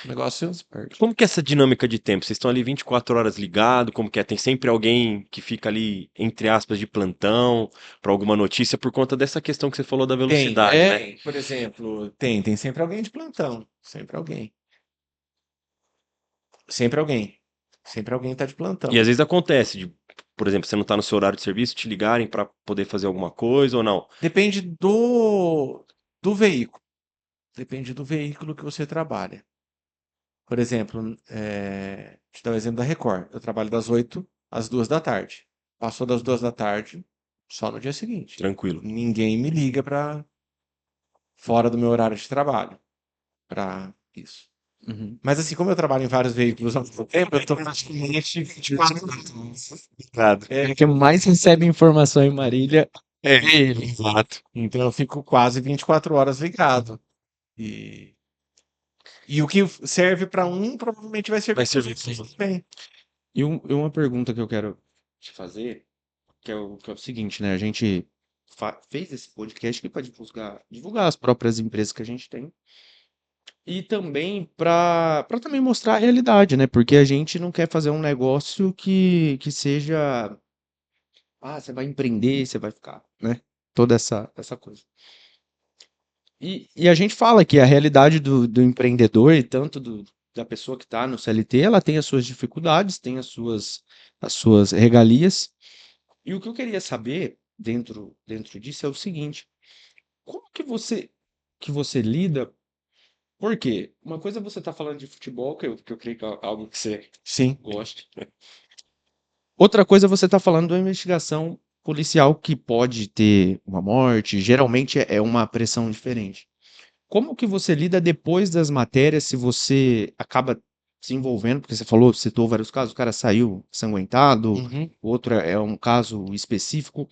um negócio. Como que é essa dinâmica de tempo? Vocês estão ali 24 horas ligado? Como que é? Tem sempre alguém que fica ali, entre aspas, de plantão para alguma notícia por conta dessa questão que você falou da velocidade, né? Por exemplo, tem sempre alguém de plantão. Sempre alguém. Sempre alguém. Sempre alguém tá de plantão. E às vezes acontece de, por exemplo, você não tá no seu horário de serviço, te ligarem para poder fazer alguma coisa ou não. Depende do veículo. Depende do veículo que você trabalha. Por exemplo, te dar o exemplo da Record. Eu trabalho das 8 às 2 da tarde. Passou das 2 da tarde, só no dia seguinte. Tranquilo. Ninguém me liga para fora do meu horário de trabalho para isso. Uhum. Mas assim, como eu trabalho em vários veículos ao mesmo tempo, eu tô praticamente 24 horas. Claro. O que mais recebe informação em Marília É, é ele. Exato. então eu fico quase 24 horas ligado. E o que serve para um, provavelmente vai servir Vai para servir os pra outros também. E uma pergunta que eu quero te fazer, que é o seguinte, né? A gente fez esse podcast aqui para divulgar as próprias empresas que a gente tem e também para também mostrar a realidade, né? Porque a gente não quer fazer um negócio que seja, você vai empreender, você vai ficar, né? Toda essa coisa. E a gente fala que a realidade do empreendedor e tanto da pessoa que está no CLT, ela tem as suas dificuldades, tem as suas regalias. E o que eu queria saber dentro disso é o seguinte: como que você lida? Por quê? Uma coisa é você tá falando de futebol, que eu creio que é algo que você Sim. gosta. Outra coisa é você tá falando de uma investigação policial que pode ter uma morte, geralmente é uma pressão diferente. Como que você lida depois das matérias se você acaba se envolvendo, porque você falou, citou vários casos, o cara saiu ensanguentado, Uhum. o outro é um caso específico.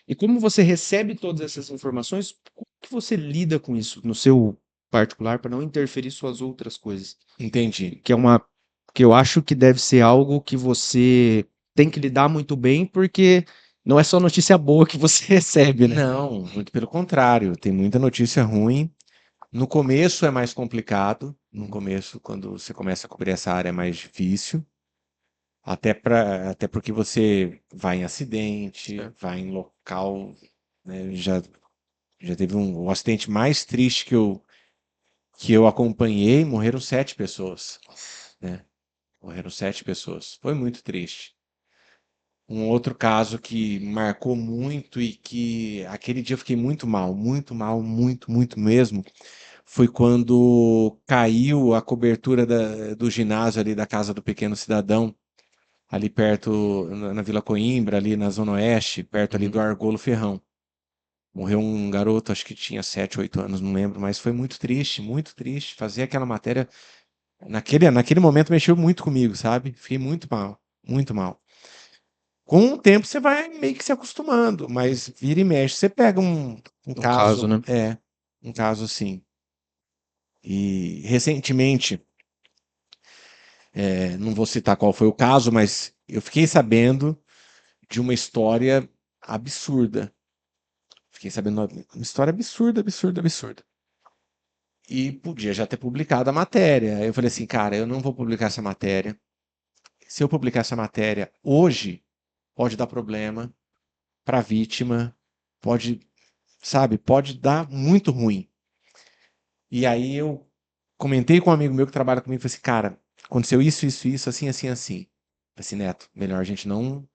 E como você recebe todas essas informações, como que você lida com isso no seu particular para não interferir suas outras coisas? Entendi. Que eu acho que deve ser algo que você tem que lidar muito bem, porque não é só notícia boa que você recebe, né? Não, muito pelo contrário. Tem muita notícia ruim. No começo é mais complicado. No começo, quando você começa a cobrir essa área, é mais difícil. Até porque você vai em acidente, Certo. vai em local, né? Já teve o acidente mais triste que eu acompanhei, morreram 7 pessoas, né? Morreram 7 pessoas. Foi muito triste. Um outro caso que marcou muito e que aquele dia eu fiquei muito mal, muito, muito mesmo, foi quando caiu a cobertura do ginásio ali da Casa do Pequeno Cidadão, ali perto, na Vila Coimbra, ali na Zona Oeste, perto ali do Argolo Ferrão. Morreu um garoto, acho que tinha 7, 8 anos, não lembro, mas foi muito triste, muito triste. Fazer aquela matéria, naquele momento mexeu muito comigo, sabe? Fiquei muito mal, muito mal. Com o tempo você vai meio que se acostumando, mas vira e mexe, você pega um No caso, caso, né? um caso assim. E recentemente, não vou citar qual foi o caso, mas eu fiquei sabendo de uma história absurda. Fiquei sabendo de uma história absurda, absurda, absurda. E podia já ter publicado a matéria. Aí eu falei assim, cara, eu não vou publicar essa matéria. Se eu publicar essa matéria hoje, pode dar problema para a vítima, pode, sabe, pode dar muito ruim. E aí eu comentei com um amigo meu que trabalha comigo, falei assim, cara, aconteceu isso, assim, assim, assim. Falei assim, Neto, melhor a gente não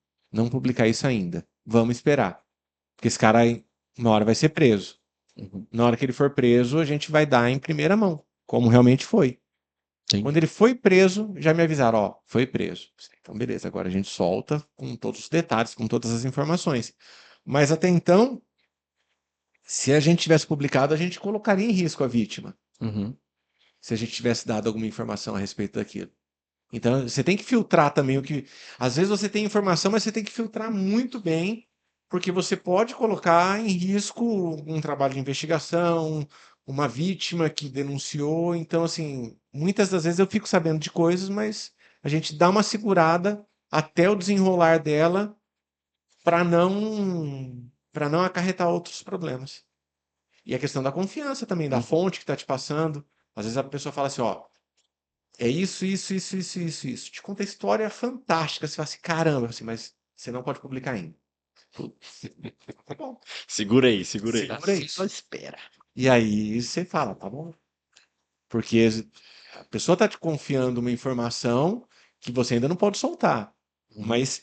publicar isso ainda. Vamos esperar. Porque esse cara aí, uma hora vai ser preso. Na hora que ele for preso, a gente vai dar em primeira mão, como realmente foi. Sim. Quando ele foi preso, já me avisaram, ó, foi preso. Então, beleza, agora a gente solta com todos os detalhes, com todas as informações. Mas até então, se a gente tivesse publicado, a gente colocaria em risco a vítima, Uhum. se a gente tivesse dado alguma informação a respeito daquilo. Então, você tem que filtrar também o que. Às vezes você tem informação, mas você tem que filtrar muito bem, porque você pode colocar em risco um trabalho de investigação, uma vítima que denunciou. Então, assim, muitas das vezes eu fico sabendo de coisas, mas a gente dá uma segurada até o desenrolar dela para não acarretar outros problemas. E a questão da confiança também, da fonte que está te passando. Às vezes a pessoa fala assim, ó, é isso. Te conta a história fantástica. Você fala assim, caramba, assim, mas você não pode publicar ainda. Putz, tá bom, Segura aí, segura aí. segura Só isso. espera. E aí você fala, tá bom. Porque a pessoa tá te confiando uma informação que você ainda não pode soltar. Mas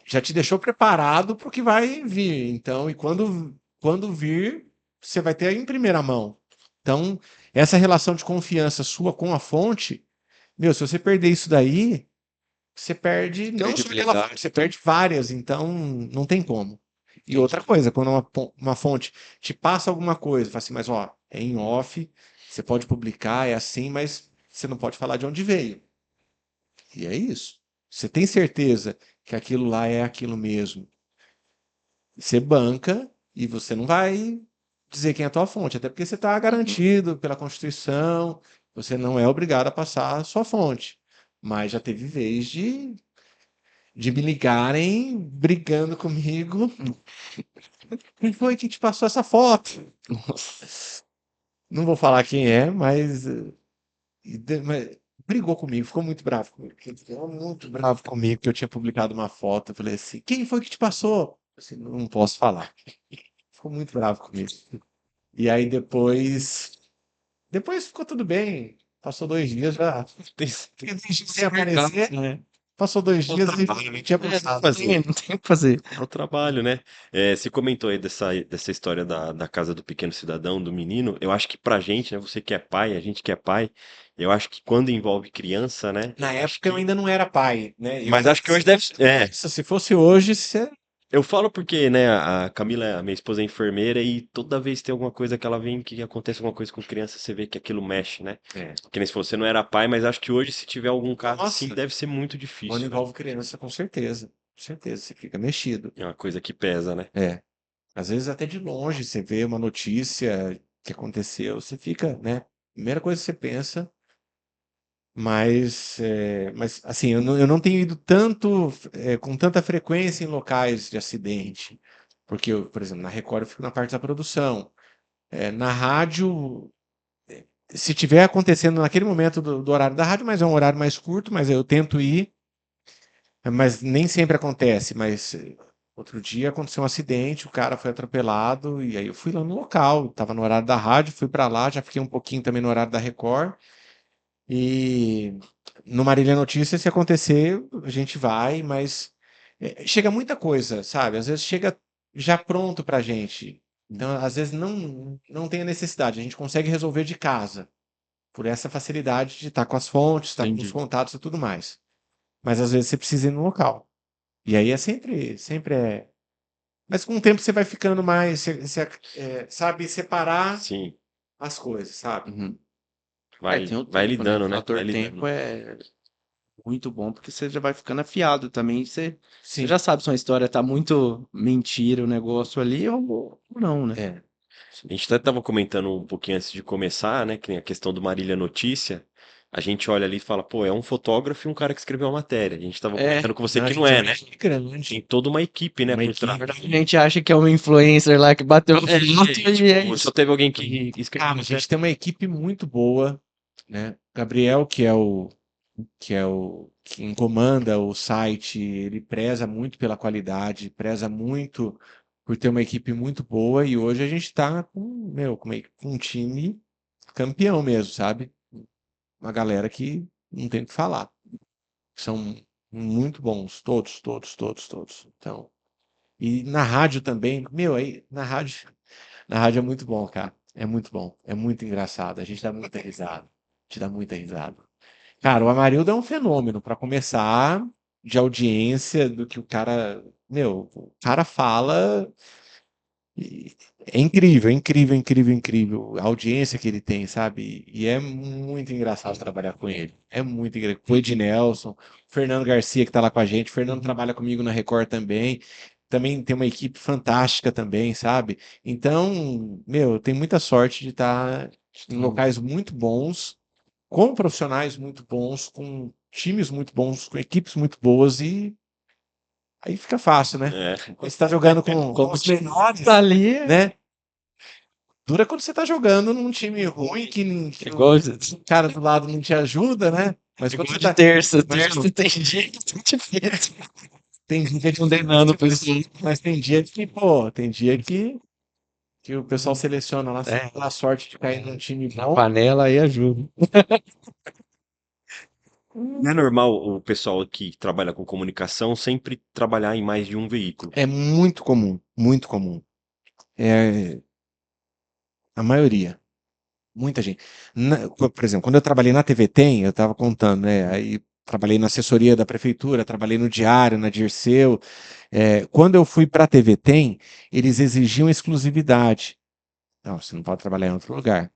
já te deixou preparado para o que vai vir. Então, e quando vir, você vai ter em primeira mão. Então, essa relação de confiança sua com a fonte, meu, se você perder isso daí, você perde não só aquela fonte, você perde várias, então não tem como. E outra coisa, quando uma fonte te passa alguma coisa, fala assim, mas ó, é em off, você pode publicar, é assim, mas você não pode falar de onde veio. E é isso. Você tem certeza que aquilo lá é aquilo mesmo. Você banca e você não vai dizer quem é a tua fonte, até porque você está garantido pela Constituição, você não é obrigado a passar a sua fonte. Mas já teve vez de me ligarem brigando comigo. Quem foi que te passou essa foto? Nossa. Não vou falar quem é, mas brigou comigo, ficou muito bravo comigo. Ficou muito bravo comigo que eu tinha publicado uma foto. Eu falei assim: quem foi que te passou? Assim, não posso falar. Ficou muito bravo comigo. E aí depois ficou tudo bem. Passou 2 dias já. Fiquei 2 dias sem aparecer. Né? Passou 2 dias e tinha Não tem postado. não tem o que fazer. É o trabalho, né? Você comentou aí dessa história da casa do pequeno cidadão, do menino. Eu acho que pra gente, né? Você que é pai, a gente que é pai, eu acho que quando envolve criança, né? Na Acho época eu que. ainda não era pai, né? Mas acho que hoje deve. Se fosse hoje, você. Eu falo porque, né, a Camila, a minha esposa é enfermeira e toda vez que tem alguma coisa que ela vem, que acontece alguma coisa com criança, você vê que aquilo mexe, né? É. Que nem se você não era pai, mas acho que hoje, se tiver algum caso assim, Nossa, deve ser muito quando difícil, né? envolve criança, com certeza. Com certeza, você fica mexido. É uma coisa que pesa, né? É. Às vezes até de longe, você vê uma notícia que aconteceu, você fica, né? Primeira coisa que você pensa, mas assim, eu não tenho ido tanto, com tanta frequência em locais de acidente. Porque, por exemplo, na Record eu fico na parte da produção. Na rádio, se tiver acontecendo naquele momento do horário da rádio, mas é um horário mais curto, mas eu tento ir. Mas nem sempre acontece, mas outro dia aconteceu um acidente, o cara foi atropelado, e aí eu fui lá no local, estava no horário da rádio, fui para lá, já fiquei um pouquinho também no horário da Record, e no Marília Notícias, se acontecer, a gente vai, mas chega muita coisa, sabe? Às vezes chega já pronto pra gente. Então, às vezes não tem a necessidade. A gente consegue resolver de casa, por essa facilidade de estar com as fontes, estar com os Entendi. contatos e tudo mais. Mas às vezes você precisa ir no local. E aí sempre é. Mas com o tempo você vai ficando mais, você sabe separar Sim, as coisas, sabe? Uhum. vai, Tem o vai tempo, né? O lidando, né? Vai fator lidando. tempo é muito bom, porque você já vai ficando afiado também. Você Sim. já sabe se uma história tá muito mentira, o negócio ali, ou não, né? É. A gente até estava comentando um pouquinho antes de começar, né? Que nem a questão do Marília Notícia. A gente olha ali e fala, pô, é um fotógrafo e um cara que escreveu a matéria. A gente estava É, comentando com você Não, a que não gente é é, uma né? equipe grande. Tem toda uma equipe, né, Uma por trás. equipe. a gente acha que é um influencer lá que bateu a foto e é Tipo, isso. só teve alguém que escreveu, Cara, a gente tem uma equipe muito boa, né? Gabriel, quem comanda o site, ele preza muito pela qualidade, preza muito por ter uma equipe muito boa, e hoje a gente está com um time campeão mesmo, sabe? Uma galera que não tem o que falar. São muito bons, todos, todos, todos, todos. Então, e na rádio também, aí na rádio é muito bom, cara. É muito bom, é muito engraçado. A gente dá muita risada. A gente dá muita risada. Cara, o Amarildo é um fenômeno para começar de audiência do que o cara, o cara fala. e É incrível, incrível, incrível, incrível a audiência que ele tem, sabe? E é muito engraçado trabalhar com ele. É muito engraçado. Com o Ednelson, o Fernando Garcia que tá lá com a gente. O Fernando trabalha comigo na Record também. Também tem uma equipe fantástica também, sabe? Então, eu tenho muita sorte de estar em locais muito bons, com profissionais muito bons, com times muito bons, com equipes muito boas e aí fica fácil, né? É, Quando você tá jogando com os menores, Tá ali, né? Dura quando você tá jogando num time ruim que igual, o cara do lado não te ajuda, né? Mas quando igual você de tá. terça. Mas Terça tem dia que tá difícil. tem dia que Condenando pra isso. mas tem dia que, pô, tem dia que o pessoal seleciona lá, você É, tem a sorte de cair num time na bom. panela aí ajuda. não é normal o pessoal que trabalha com comunicação sempre trabalhar em mais de um veículo. É muito comum, muito comum. É a maioria. Muita gente. Por exemplo, quando eu trabalhei na TV Tem, eu estava contando, né? Aí trabalhei na assessoria da prefeitura, trabalhei no Diário, na Dirceu. Quando eu fui para a TV Tem, eles exigiam exclusividade. Não, você não pode trabalhar em outro lugar.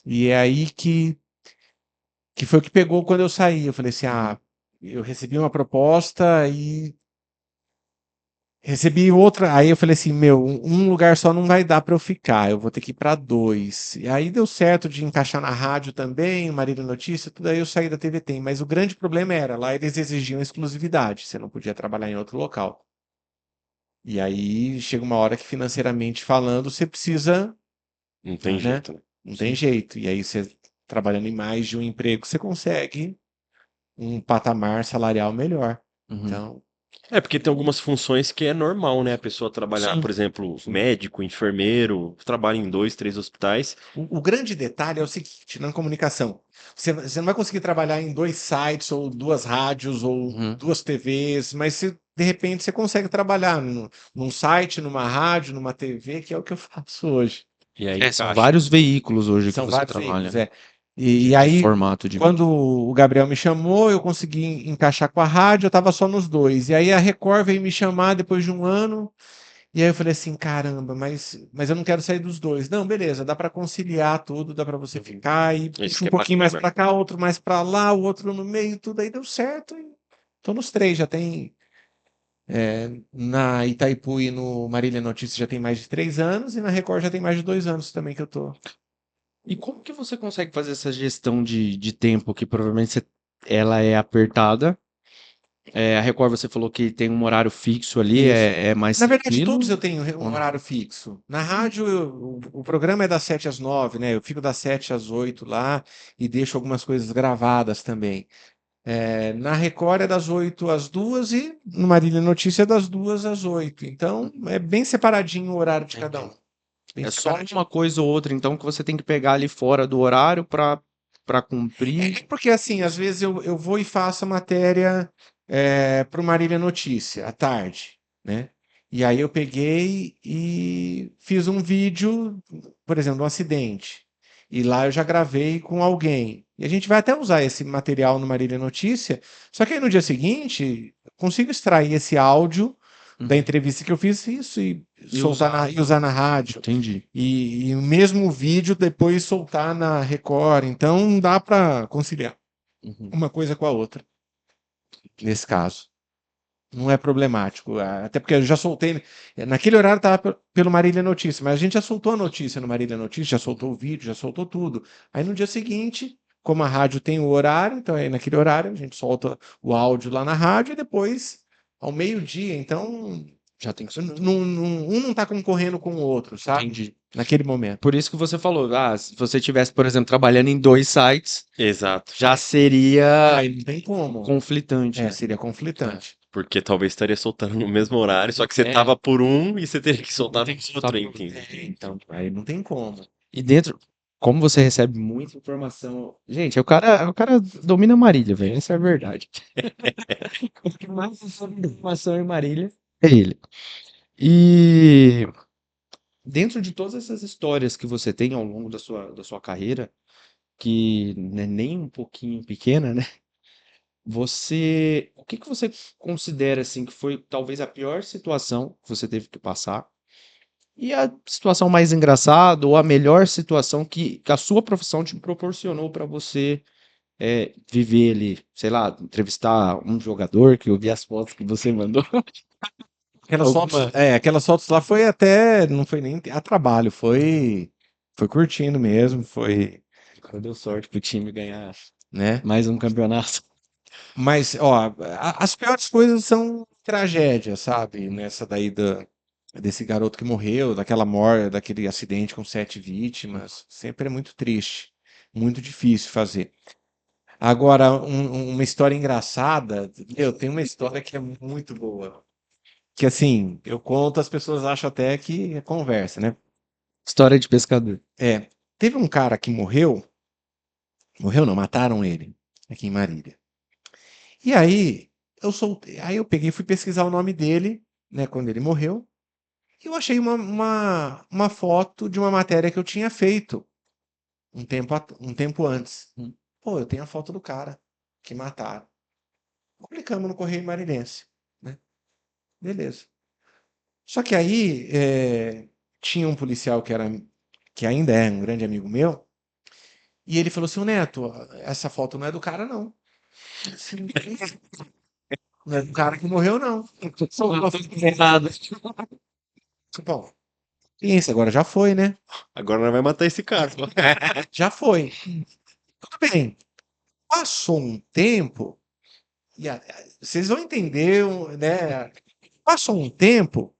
E é aí que foi o que pegou quando eu saí. Eu falei assim: eu recebi uma proposta e recebi outra, aí eu falei assim, um lugar só não vai dar para eu ficar, eu vou ter que ir para dois. E aí deu certo de encaixar na rádio também, Marília Notícia, tudo aí eu saí da TV Tem. Mas o grande problema era, lá eles exigiam exclusividade, você não podia trabalhar em outro local. E aí chega uma hora que financeiramente falando, você precisa, Não tem né? jeito, né? Não tem jeito. E aí você trabalhando em mais de um emprego, você consegue um patamar salarial melhor. Uhum. Então, É, porque tem algumas funções que é normal, né? A pessoa trabalhar, Sim. por exemplo, médico, enfermeiro, trabalha em 2, 3 hospitais. o grande detalhe é o seguinte, na comunicação, você não vai conseguir trabalhar em dois sites, ou duas rádios, ou Uhum. duas TVs, mas de repente você consegue trabalhar num site, numa rádio, numa TV, que é o que eu faço hoje. E aí São encaixa. vários veículos hoje que São você vários trabalha, veículos, né? E De aí, formato de quando mídia. o Gabriel me chamou, eu consegui encaixar com a rádio, eu estava só nos dois. E aí a Record veio me chamar depois de um ano, e aí eu falei assim, caramba, mas eu não quero sair dos dois. Não, beleza, dá para conciliar tudo, dá para você ficar e Isso puxa que um é pouquinho mais bacana. para cá, outro mais para lá, o outro no meio, tudo aí deu certo. E tô nos três, já tem na Itaipu e no Marília Notícias já tem mais de 3 anos e na Record já tem mais de 2 anos também que eu tô. E como que você consegue fazer essa gestão de tempo que provavelmente ela é apertada? A Record você falou que tem um horário fixo ali, Isso. é mais Na verdade, todos tranquilo? eu tenho um horário fixo. Na rádio, o programa é das 7 às 9, né? Eu fico das 7 às 8 lá e deixo algumas coisas gravadas também. Na Record é das 8 às 2 e no Marília Notícia é das 2 às 8. Então, é bem separadinho o horário de cada um. Bem É só separadinho. uma coisa ou outra, então, que você tem que pegar ali fora do horário para cumprir. Porque assim, às vezes eu vou e faço a matéria para o Marília Notícia, à tarde, né? E aí eu peguei e fiz um vídeo, por exemplo, de um acidente. E lá eu já gravei com alguém. E a gente vai até usar esse material no Marília Notícia, só que aí no dia seguinte eu consigo extrair esse áudio da Uhum. entrevista que eu fiz isso e E soltar usar, e usar na rádio. entendi. E o mesmo vídeo depois soltar na Record. Então dá para conciliar Uhum. uma coisa com a outra, nesse caso. Não é problemático. Até porque eu já soltei. Naquele horário estava pelo Marília Notícia, mas a gente já soltou a notícia no Marília Notícia, já soltou o vídeo, já soltou tudo. Aí no dia seguinte, como a rádio tem o horário, então aí naquele horário a gente solta o áudio lá na rádio e depois, ao meio-dia, então. Já tem que ser. Um não está concorrendo com o outro, sabe? Entendi. Naquele momento. Por isso que você falou, se você tivesse, por exemplo, trabalhando em 2 sites, Exato. já seria Aí não tem como. conflitante, né? Seria conflitante. Porque talvez estaria soltando no mesmo horário, só que você É. tava por um e você teria que soltar Tem no que soltar outro, por- entende? Então, aí não tem como. E dentro, como você recebe muita informação. Gente, o cara domina Marília, velho. Essa é a verdade. O que mais recebe informação em Marília é ele. E dentro de todas essas histórias que você tem ao longo da sua carreira, que não é nem um pouquinho pequena, né? O que que você considera assim que foi talvez a pior situação que você teve que passar? E a situação mais engraçada ou a melhor situação que a sua profissão te proporcionou para você viver ali, sei lá, entrevistar um jogador que eu vi as fotos que você mandou. Alguma. Aquelas fotos lá foi até, não foi nem a trabalho, foi curtindo mesmo, foi, Cara, deu sorte pro time ganhar né? mais um campeonato. Mas, ó, as piores coisas são tragédias, sabe? Nessa daí desse garoto que morreu, daquele acidente com 7 vítimas, sempre é muito triste, muito difícil fazer. Agora, uma história engraçada, tem uma história que é muito boa, que assim, eu conto, as pessoas acham até que é conversa, né? História de pescador. Teve um cara que morreu não, mataram ele aqui em Marília. E aí aí eu peguei e fui pesquisar o nome dele, né, quando ele morreu, e eu achei uma foto de uma matéria que eu tinha feito um tempo antes. Pô, eu tenho a foto do cara que mataram. Publicamos no Correio Marilense, né? Beleza. Só que aí tinha um policial que ainda é um grande amigo meu, e ele falou assim: "Ô Neto, essa foto não é do cara, não. Não é do cara que morreu, não. São fotos erradas." Bom, isso agora já foi, né? Agora nós vai matar esse cara. Já foi. Tudo bem. Passou um tempo, vocês vão entender, né? Passou um tempo,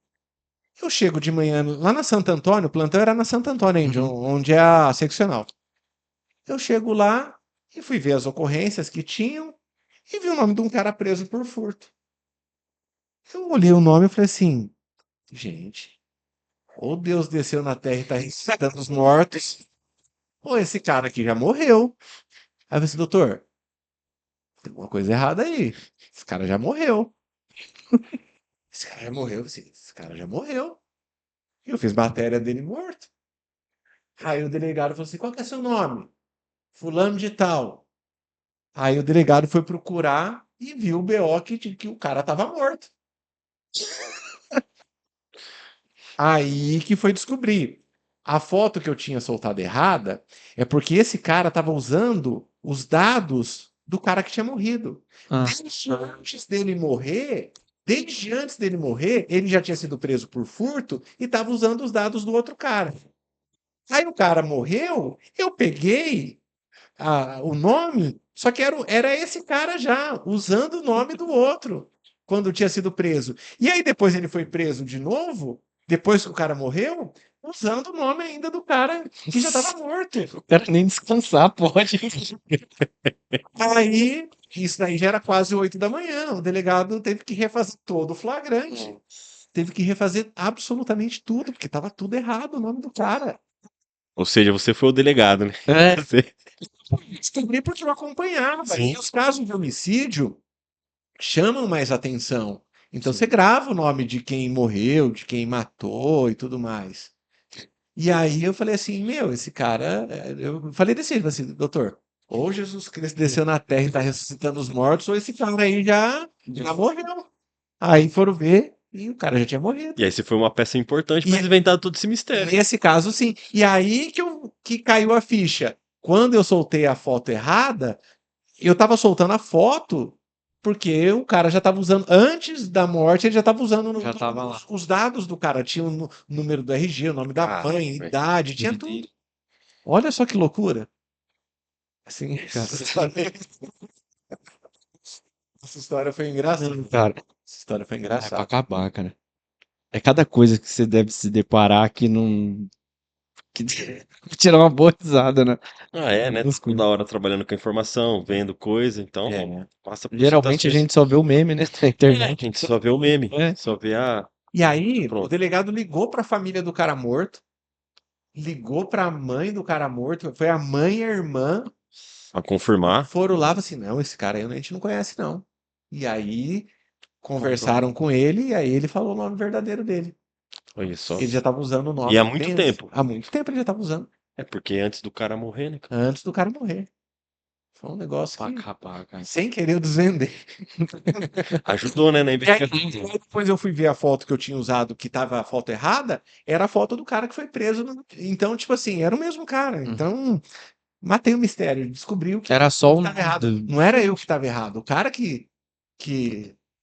eu chego de manhã lá na Santo Antônio, o plantão era na Santo Antônio, onde é a seccional. Eu chego lá e fui ver as ocorrências que tinham e vi o nome de um cara preso por furto. Eu olhei o nome e falei assim, gente, ou Deus desceu na terra e está ressuscitando os mortos, ou esse cara aqui já morreu. Aí eu falei assim, doutor, tem alguma coisa errada aí. Esse cara já morreu. Esse cara já morreu. Esse cara já morreu. E eu fiz matéria dele morto. Aí o delegado falou assim, qual que é seu nome? Fulano de tal. Aí o delegado foi procurar e viu o BO que o cara estava morto. Aí que foi descobrir. A foto que eu tinha soltado errada é porque esse cara estava usando os dados do cara que tinha morrido. Ah, Desde antes dele morrer, ele já tinha sido preso por furto e estava usando os dados do outro cara. Aí o cara morreu, eu peguei o nome, só que era esse cara já, usando o nome do outro, quando tinha sido preso. E aí depois ele foi preso de novo, depois que o cara morreu, usando o nome ainda do cara que já estava morto. o cara nem descansar pode. Aí, isso daí já era quase 8 da manhã, o delegado teve que refazer todo o flagrante. Teve que refazer absolutamente tudo, porque estava tudo errado o nome do cara. Ou seja, você foi o delegado, né? É. Você- Descobri porque eu acompanhava. Sim. E os casos de homicídio, chamam mais atenção. Então Sim. você grava o nome de quem morreu, de quem matou e tudo mais. E aí eu falei assim, meu, esse cara, eu falei desse jeito, assim, doutor, ou Jesus Cristo desceu na terra e está ressuscitando os mortos, ou esse cara aí já morreu. Aí foram ver e o cara já tinha morrido. E aí você foi uma peça importante E pra eles inventar todo esse mistério. nesse caso, sim. E aí que caiu a ficha. Quando eu soltei a foto errada, eu estava soltando a foto porque o cara já estava usando, antes da morte, ele já estava usando Já tava lá. os dados do cara. Tinha o número do RG, o nome da Ah, mãe, velho. idade, tinha tudo. Doideira. Olha só que loucura. Assim, Cara. essa história foi engraçada. Não, cara, Essa história foi é pra engraçada. acabar, cara. É cada coisa que você deve se deparar que não. Que tirar uma boa risada, né? Ah, é, né? Das Toda coisas. hora trabalhando com informação, vendo coisa, então É. passa por Geralmente a situações. gente só vê o meme, né? Na É, a internet. gente só vê o meme, É. só vê a. E aí, o Pronto. delegado ligou para a família do cara morto, ligou para a mãe do cara morto, foi a mãe e a irmã, A confirmar. foram lá e falaram assim: não, esse cara aí a gente não conhece, não. E aí conversaram Comprova. com ele, e aí ele falou o nome verdadeiro dele. Olha só. Ele já estava usando o E há nome muito bem antes. tempo. Há muito tempo ele já estava usando, É porque antes do cara morrer, né, cara? antes do cara morrer. Foi um negócio Pra que, acabar, cara. sem querer, eu desvendei. Ajudou, né, na E aí, investigação. depois eu fui ver a foto que eu tinha usado, que tava a foto errada, era a foto do cara que foi preso. Então, tipo assim, era o mesmo cara. Uhum. Então, matei o mistério, descobriu que Era só o estava nome errado. do. Não era eu que estava errado, o cara que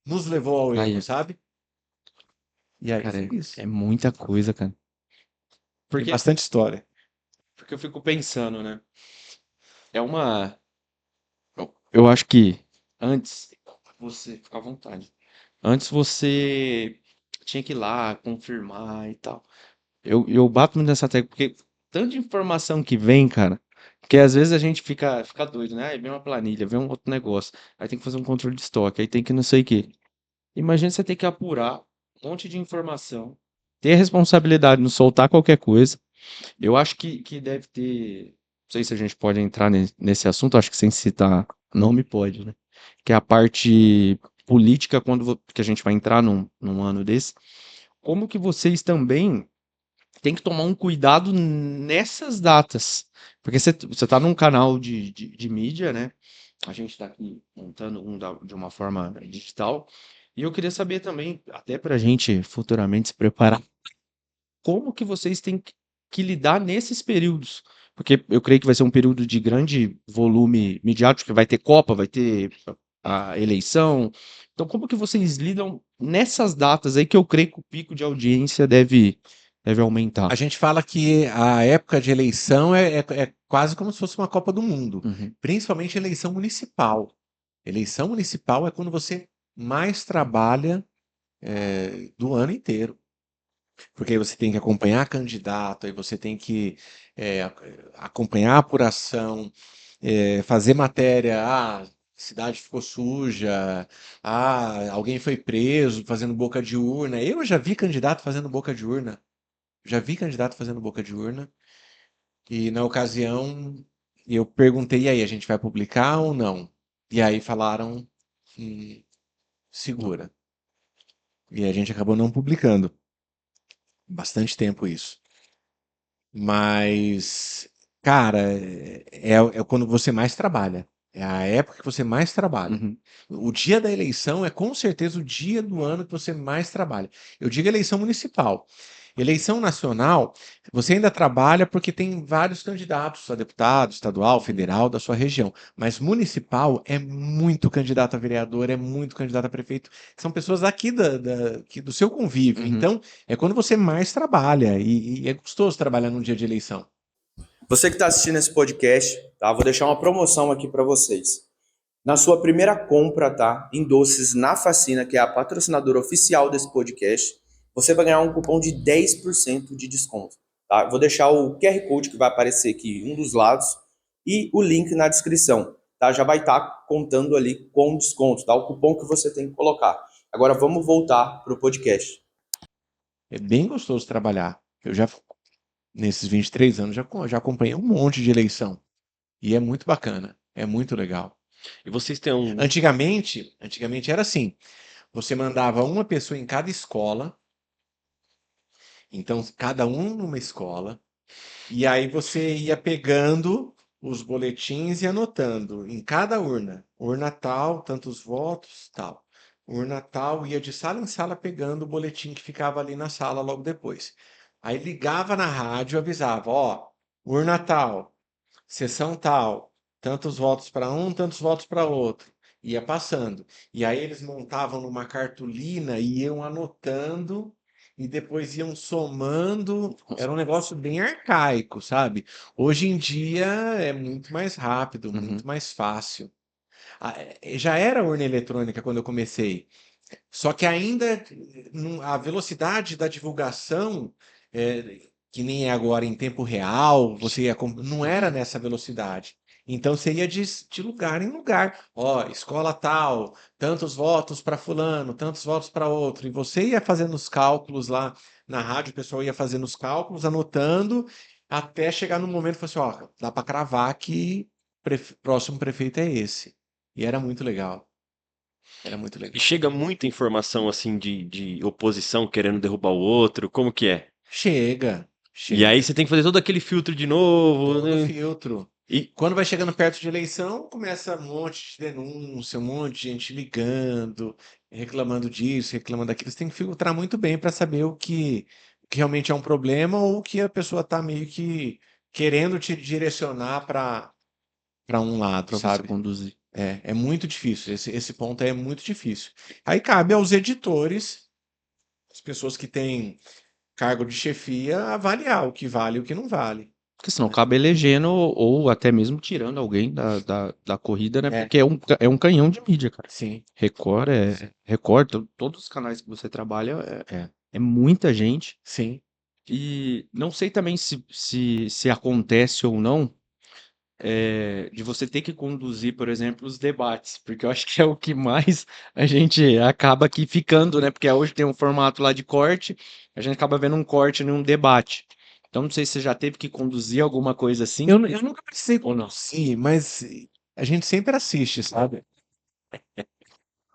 nos levou ao erro, Aí, sabe? E aí cara, foi isso. é muita coisa, cara. Tem Porque, bastante história. porque eu fico pensando, né? É uma. Eu acho que antes você. Fica à vontade. Antes você tinha que ir lá, confirmar e tal. Eu bato muito nessa tecla, porque tanto de informação que vem, cara, que às vezes a gente fica doido, né? Aí vem uma planilha, vem um outro negócio, aí tem que fazer um controle de estoque, aí tem que não sei o quê. Imagina você ter que apurar um monte de informação, ter a responsabilidade de não soltar qualquer coisa. Eu acho que deve ter. Não sei se a gente pode entrar nesse assunto, acho que sem citar nome pode, né? Que é a parte política, que a gente vai entrar num ano desse. Como que vocês também têm que tomar um cuidado nessas datas? Porque você está num canal de mídia, né? A gente está aqui montando de uma forma digital. E eu queria saber também, até para a gente futuramente se preparar, como que vocês têm que lidar nesses períodos? Porque eu creio que vai ser um período de grande volume midiático, que vai ter Copa, vai ter a eleição. Então, como que vocês lidam nessas datas aí que eu creio que o pico de audiência deve aumentar? A gente fala que a época de eleição é quase como se fosse uma Copa do Mundo, Uhum. principalmente eleição municipal. Eleição municipal é quando você mais trabalha do ano inteiro. Porque aí você tem que acompanhar candidato, aí você tem que acompanhar a apuração, fazer matéria, cidade ficou suja, alguém foi preso fazendo boca de urna. Eu já vi candidato fazendo boca de urna. Já vi candidato fazendo boca de urna. E na ocasião eu perguntei, e aí, a gente vai publicar ou não? E aí falaram, segura. E a gente acabou não publicando. Bastante tempo isso. Mas, cara, é quando você mais trabalha. É a época que você mais trabalha. Uhum. O dia da eleição é com certeza o dia do ano que você mais trabalha. Eu digo eleição municipal. Eleição nacional, você ainda trabalha porque tem vários candidatos a deputado, estadual, federal da sua região. Mas municipal é muito candidato a vereador, é muito candidato a prefeito. São pessoas aqui aqui do seu convívio. Uhum. Então, é quando você mais trabalha. E é gostoso trabalhar num dia de eleição. Você que está assistindo esse podcast, tá? Vou deixar uma promoção aqui para vocês. Na sua primeira compra, tá? Em doces na Facina, que é a patrocinadora oficial desse podcast, você vai ganhar um cupom de 10% de desconto, tá? Vou deixar o QR Code que vai aparecer aqui em um dos lados e o link na descrição, tá? Já vai estar contando ali com desconto, tá? O cupom que você tem que colocar. Agora vamos voltar para o podcast. É bem gostoso trabalhar. Eu já, nesses 23 anos, já acompanhei um monte de eleição. E é muito bacana. É muito legal. E vocês têm um. Antigamente era assim, você mandava uma pessoa em cada escola, então cada um numa escola, e aí você ia pegando os boletins e anotando em cada urna. Urna tal, tantos votos, tal. Urna tal, ia de sala em sala pegando o boletim que ficava ali na sala logo depois. Aí ligava na rádio, avisava, ó, urna tal, sessão tal, tantos votos para um, tantos votos para outro. Ia passando. E aí eles montavam numa cartolina e iam anotando e depois iam somando. Era um negócio bem arcaico, sabe? Hoje em dia é muito mais rápido, Uhum. muito mais fácil. Já era urna eletrônica quando eu comecei. Só que ainda a velocidade da divulgação, que nem é agora em tempo real, não era nessa velocidade. Então você ia de lugar em lugar. Ó, escola tal, tantos votos para fulano, tantos votos para outro. E você ia fazendo os cálculos lá na rádio, o pessoal ia fazendo os cálculos, anotando, até chegar no momento e falar assim, ó, dá para cravar que próximo prefeito é esse. E era muito legal. Era muito E legal. chega muita informação assim de oposição querendo derrubar o outro, como que é? Chega, E aí chega. você tem que fazer todo aquele filtro de novo, Todo né? filtro. E Quando vai chegando perto de eleição, começa um monte de denúncia, um monte de gente ligando, reclamando disso, reclamando daquilo. Você tem que filtrar muito bem para saber o que realmente é um problema ou o que a pessoa está meio que querendo te direcionar para um lado, Pra você sabe? conduzir. É muito difícil. Esse ponto é muito difícil. Aí cabe aos editores, as pessoas que têm cargo de chefia, avaliar o que vale e o que não vale. Porque senão acaba elegendo ou até mesmo tirando alguém da corrida, né? É, Porque é um canhão de mídia, cara. sim. Record Record, todos os canais que você trabalha é muita gente. Sim. E não sei também se acontece ou não, de você ter que conduzir, por exemplo, os debates, porque eu acho que é o que mais a gente acaba aqui ficando, né? Porque hoje tem um formato lá de corte, a gente acaba vendo um corte num debate. Então não sei se você já teve que conduzir alguma coisa assim Eu nunca precisei ou não. conduzir, mas a gente sempre assiste, sabe?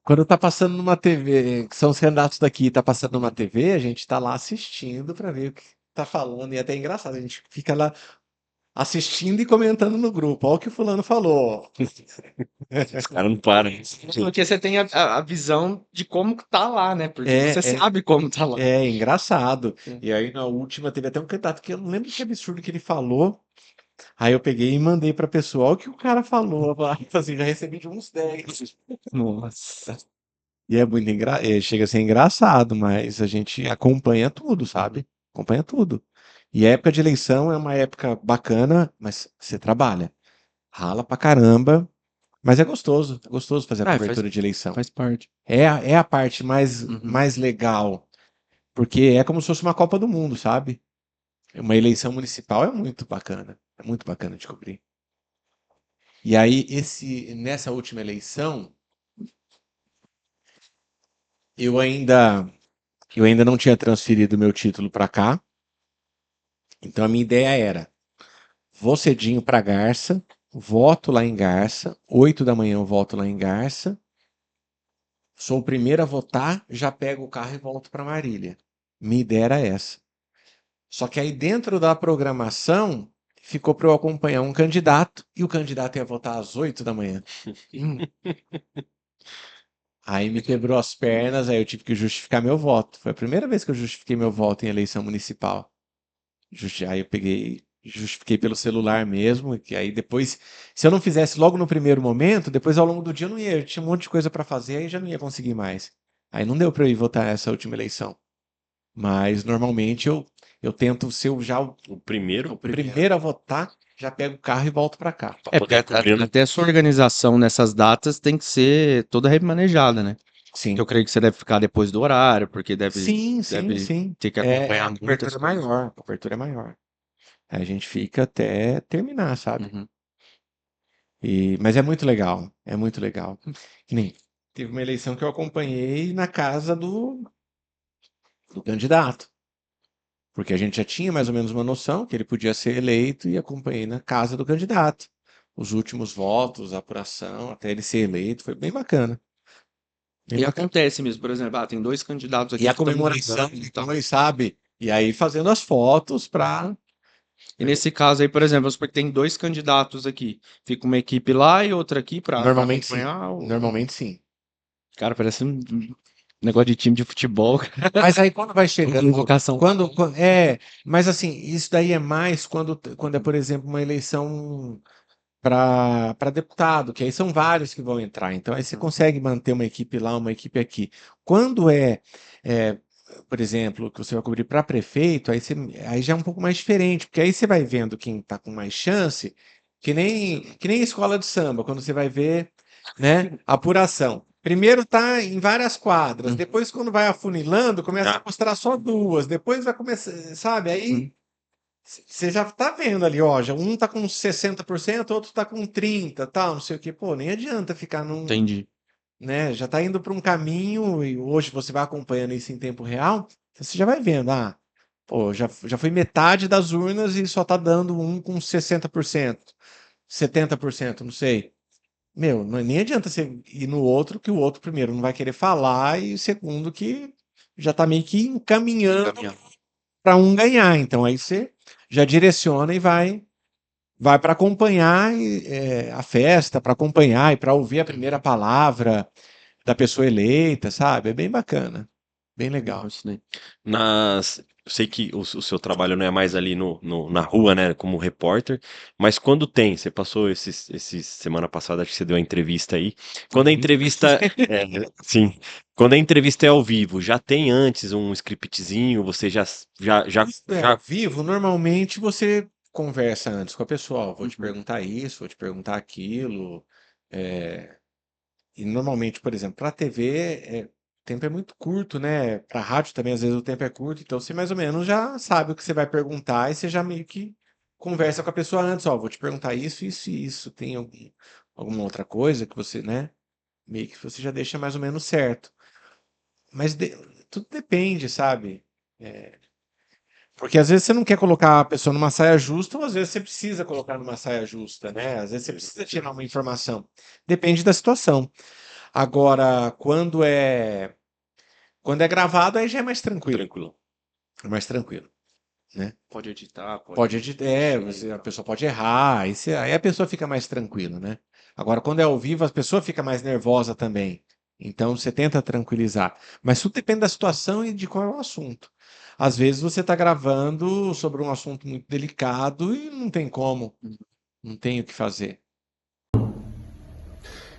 Quando tá passando numa TV, que são os candidatos daqui, tá passando numa TV, a gente tá lá assistindo para ver o que tá falando. E até é engraçado, a gente fica lá assistindo e comentando no grupo. Olha o que o fulano falou. os caras não param. Porque você tem a visão de como que tá lá, né? Porque você É, é, sabe como tá lá. é engraçado. É. E aí na última teve até um candidato que eu não lembro que absurdo que ele falou. Aí eu peguei e mandei pra pessoa, olha o que o cara falou. Assim, já recebi de uns 10. Nossa. E é muito chega a ser engraçado, mas a gente acompanha tudo, sabe? Acompanha tudo. E a época de eleição é uma época bacana, mas você trabalha. Rala pra caramba, mas é gostoso fazer a Ah, faz, cobertura de eleição. faz parte. É a parte mais, Uhum. mais legal, porque é como se fosse uma Copa do Mundo, sabe? Uma eleição municipal é muito bacana de cobrir. E aí, nessa última eleição, eu ainda, eu ainda não tinha transferido meu título para cá. Então a minha ideia era, vou cedinho para Garça, voto lá em Garça, 8 da manhã eu volto lá em Garça, sou o primeiro a votar, já pego o carro e volto para Marília. Minha ideia era essa. Só que aí dentro da programação ficou para eu acompanhar um candidato e o candidato ia votar às 8 da manhã. Aí me quebrou as pernas, aí eu tive que justificar meu voto. Foi a primeira vez que eu justifiquei meu voto em eleição municipal. Aí eu peguei, justifiquei pelo celular mesmo, que aí depois, se eu não fizesse logo no primeiro momento, depois ao longo do dia eu não ia, eu tinha um monte de coisa para fazer, aí já não ia conseguir mais. Aí não deu para eu ir votar essa última eleição. Mas normalmente eu tento ser o O primeiro, primeiro a votar, já pego o carro e volto para cá. pra Porque poder cobrir. até a sua organização nessas datas tem que ser toda remanejada, né? Sim. Que eu creio que você deve ficar depois do horário, porque Sim, deve ter que É, acompanhar a muitas cobertura é coisas. maior, a cobertura é maior. Aí a gente fica até terminar, sabe? Uhum. Mas é muito legal, é muito legal. Que nem teve uma eleição que eu acompanhei na casa do candidato, porque a gente já tinha mais ou menos uma noção que ele podia ser eleito e acompanhei na casa do candidato. os últimos votos, a apuração, até ele ser eleito. Foi bem bacana. Bem E bacana. acontece mesmo, por exemplo, tem 2 candidatos aqui E a que estão comemoração, brigando e então tal. ele sabe. E aí fazendo as fotos para. E nesse caso aí, por exemplo, vamos supor que tem 2 candidatos aqui. Fica uma equipe lá e outra aqui pra Normalmente sim. acompanhar o Normalmente sim. cara, parece um negócio de time de futebol, cara. Mas aí quando vai chegando. Convocação. Mas assim, isso daí é mais quando é, por exemplo, uma eleição para deputado, que aí são vários que vão entrar. Então aí você consegue manter uma equipe lá, uma equipe aqui. Quando é, por exemplo, que você vai cobrir para prefeito, aí já é um pouco mais diferente, porque aí você vai vendo quem está com mais chance, que nem escola de samba, quando você vai ver, né, apuração. Primeiro tá em várias quadras, depois quando vai afunilando, começa a mostrar só duas, depois vai começar, sabe? Aí você já tá vendo ali, ó, já um tá com 60%, outro tá com 30, tal, não sei o quê. Pô, nem adianta ficar Entendi. né, já tá indo para um caminho e hoje você vai acompanhando isso em tempo real, você já vai vendo, pô, já foi metade das urnas e só tá dando um com 60%, 70%, não sei. Meu, nem adianta você ir no outro, que o outro, primeiro, não vai querer falar, e segundo, que já tá meio que encaminhando para um ganhar. Então aí você já direciona e vai para acompanhar a festa, para acompanhar e para ouvir a primeira palavra da pessoa eleita, sabe? É bem bacana, bem legal. Isso daí. Eu sei que o seu trabalho não é mais ali na rua, né, como repórter, mas quando tem, você passou semana passada, acho que você deu a entrevista aí. Quando a entrevista, sim, quando a entrevista é ao vivo, já tem antes um scriptzinho, você já, Ao vivo, normalmente você conversa antes com a pessoa, ó, vou te perguntar isso, vou te perguntar aquilo. E normalmente, por exemplo, para a TV, o tempo é muito curto, né? Para rádio também, às vezes, o tempo é curto, então você mais ou menos já sabe o que você vai perguntar e você já meio que conversa com a pessoa antes, ó, vou te perguntar isso, isso e isso. Tem alguma outra coisa que você, né? Meio que você já deixa mais ou menos certo. Mas tudo depende, sabe? Porque às vezes você não quer colocar a pessoa numa saia justa, ou às vezes você precisa colocar numa saia justa, né? Às vezes você precisa tirar uma informação. Depende da situação. Agora, quando é gravado, aí já é mais tranquilo. tranquilo. É mais tranquilo, né? Pode editar, Pode editar, a pessoa pode errar, aí a pessoa fica mais tranquila, né? Agora, quando é ao vivo, a pessoa fica mais nervosa também. Então, você tenta tranquilizar. Mas tudo depende da situação e de qual é o assunto. Às vezes você está gravando sobre um assunto muito delicado e não tem como, não tem o que fazer.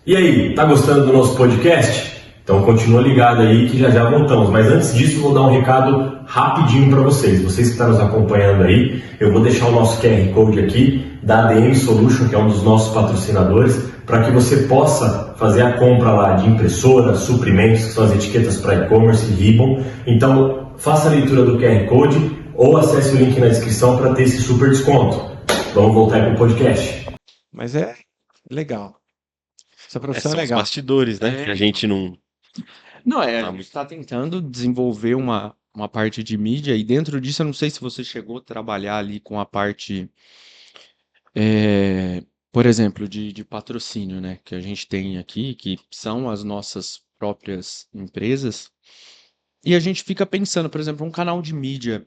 E aí, tá gostando do nosso podcast? Então continua ligado aí que já já voltamos. Mas antes disso, vou dar um recado rapidinho para vocês. Vocês que estão nos acompanhando aí, eu vou deixar o nosso QR Code aqui da ADM Solution, que é um dos nossos patrocinadores, para que você possa fazer a compra lá de impressora, suprimentos, que são as etiquetas para e-commerce e ribbon. Então, faça a leitura do QR Code ou acesse o link na descrição para ter esse super desconto. Vamos voltar para o podcast. Mas é legal. Essa profissão São é os legal. bastidores, né? Que a gente não. Não, a Tá gente está tentando desenvolver uma parte de mídia, e dentro disso, eu não sei se você chegou a trabalhar ali com a parte, por exemplo, de patrocínio, né? Que a gente tem aqui, que são as nossas próprias empresas, e a gente fica pensando, por exemplo, um canal de mídia,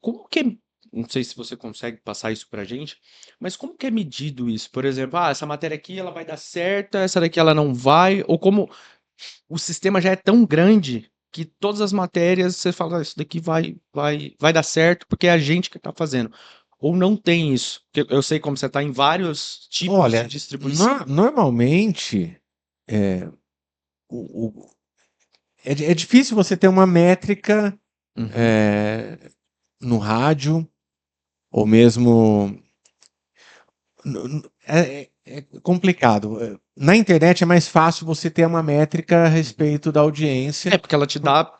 como que é, não sei se você consegue passar isso pra gente, mas como que é medido isso? Por exemplo, essa matéria aqui ela vai dar certo, essa daqui ela não vai, ou como o sistema já é tão grande que todas as matérias você fala, isso daqui vai dar certo porque é a gente que está fazendo. Ou não tem isso. Porque eu sei como você está em vários tipos Olha, de distribuição. normalmente o- o- é difícil você ter uma métrica Uhum. no rádio ou mesmo é complicado. Na internet é mais fácil você ter uma métrica a respeito da audiência. Porque ela te dá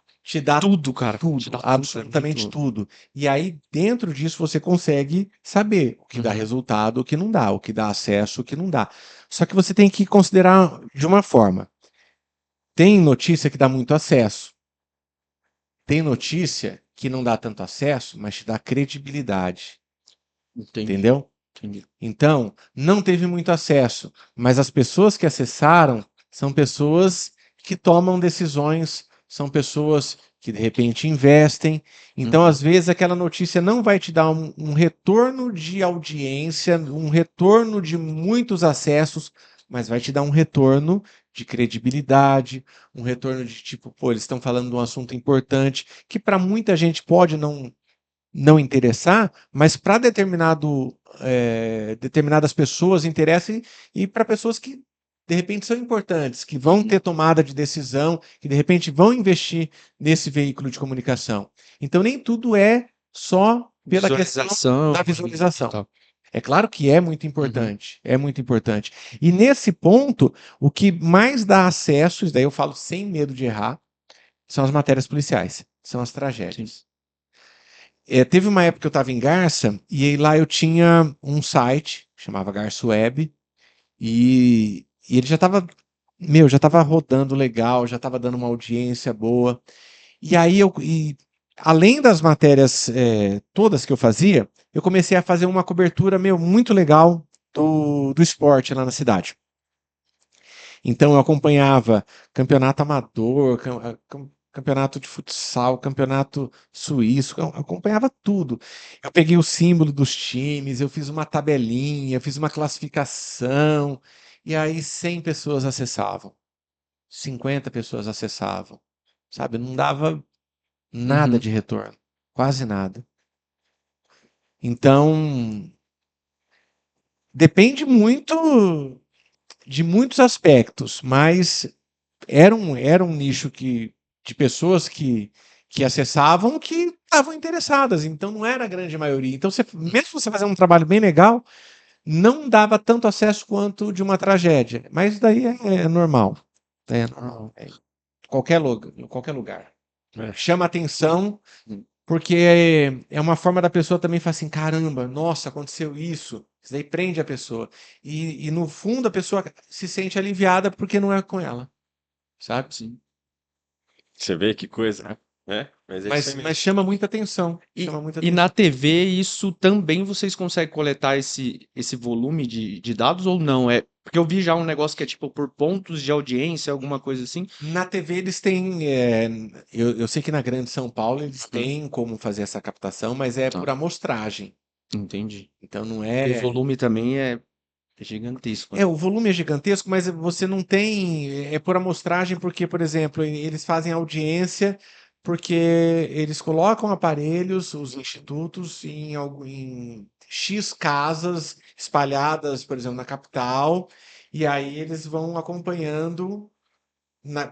tudo, cara. Tudo, Te dá absolutamente tudo. E aí, dentro disso, você consegue saber o que dá resultado, o que não dá, o que dá acesso, o que não dá. Só que você tem que considerar de uma forma. Tem notícia que dá muito acesso. Tem notícia que não dá tanto acesso, mas te dá credibilidade. Entendi. Entendeu? Entendi. Então, não teve muito acesso, mas as pessoas que acessaram são pessoas que tomam decisões, são pessoas que de repente investem. Então, Uhum. às vezes, aquela notícia não vai te dar um retorno de audiência, um retorno de muitos acessos, mas vai te dar um retorno de credibilidade, um retorno de tipo, pô, eles estão falando de um assunto importante, que para muita gente pode não interessar, mas para determinadas pessoas interessa e para pessoas que de repente são importantes, que vão ter tomada de decisão, que de repente vão investir nesse veículo de comunicação. Então nem tudo é só pela questão Visualização. da visualização. Tal. É claro que é muito importante, é muito importante. E nesse ponto, o que mais dá acesso, isso daí eu falo sem medo de errar, são as matérias policiais, são as tragédias. Teve uma época que eu estava em Garça e aí lá eu tinha um site que chamava Garça Web e ele já estava rodando legal, já estava dando uma audiência boa. E aí além das matérias todas que eu fazia, eu comecei a fazer uma cobertura muito legal do esporte lá na cidade. Então eu acompanhava campeonato amador, campeonato de futsal, campeonato suíço, eu acompanhava tudo. Eu peguei o símbolo dos times, eu fiz uma tabelinha, fiz uma classificação, e aí 100 pessoas acessavam, 50 pessoas acessavam, sabe? Não dava nada Uhum. de retorno, quase nada. Então, depende muito de muitos aspectos, mas era um nicho de pessoas que acessavam que estavam interessadas, então não era a grande maioria. Então, mesmo você fazendo um trabalho bem legal, não dava tanto acesso quanto de uma tragédia. Mas daí é normal. É normal. Em qualquer lugar. Chama atenção, porque é uma forma da pessoa também falar assim: caramba, nossa, aconteceu isso. Isso daí prende a pessoa. E no fundo a pessoa se sente aliviada porque não é com ela. Sabe? Sim. Você vê que coisa, né? Mas é isso aí Mas mesmo. chama muita atenção. E, Chama muita e na atenção. TV, isso também vocês conseguem coletar esse volume de dados ou não? Porque eu vi já um negócio que é tipo por pontos de audiência, alguma coisa assim. Na TV eles têm. Eu sei que na Grande São Paulo eles têm como fazer essa captação, mas é Tá, por amostragem. entendi. Então não E o é. volume também é gigantesco, né? O volume é gigantesco, mas você não tem. É por amostragem, porque, por exemplo, eles fazem audiência porque eles colocam aparelhos, os institutos, em X casas espalhadas, por exemplo, na capital, e aí eles vão acompanhando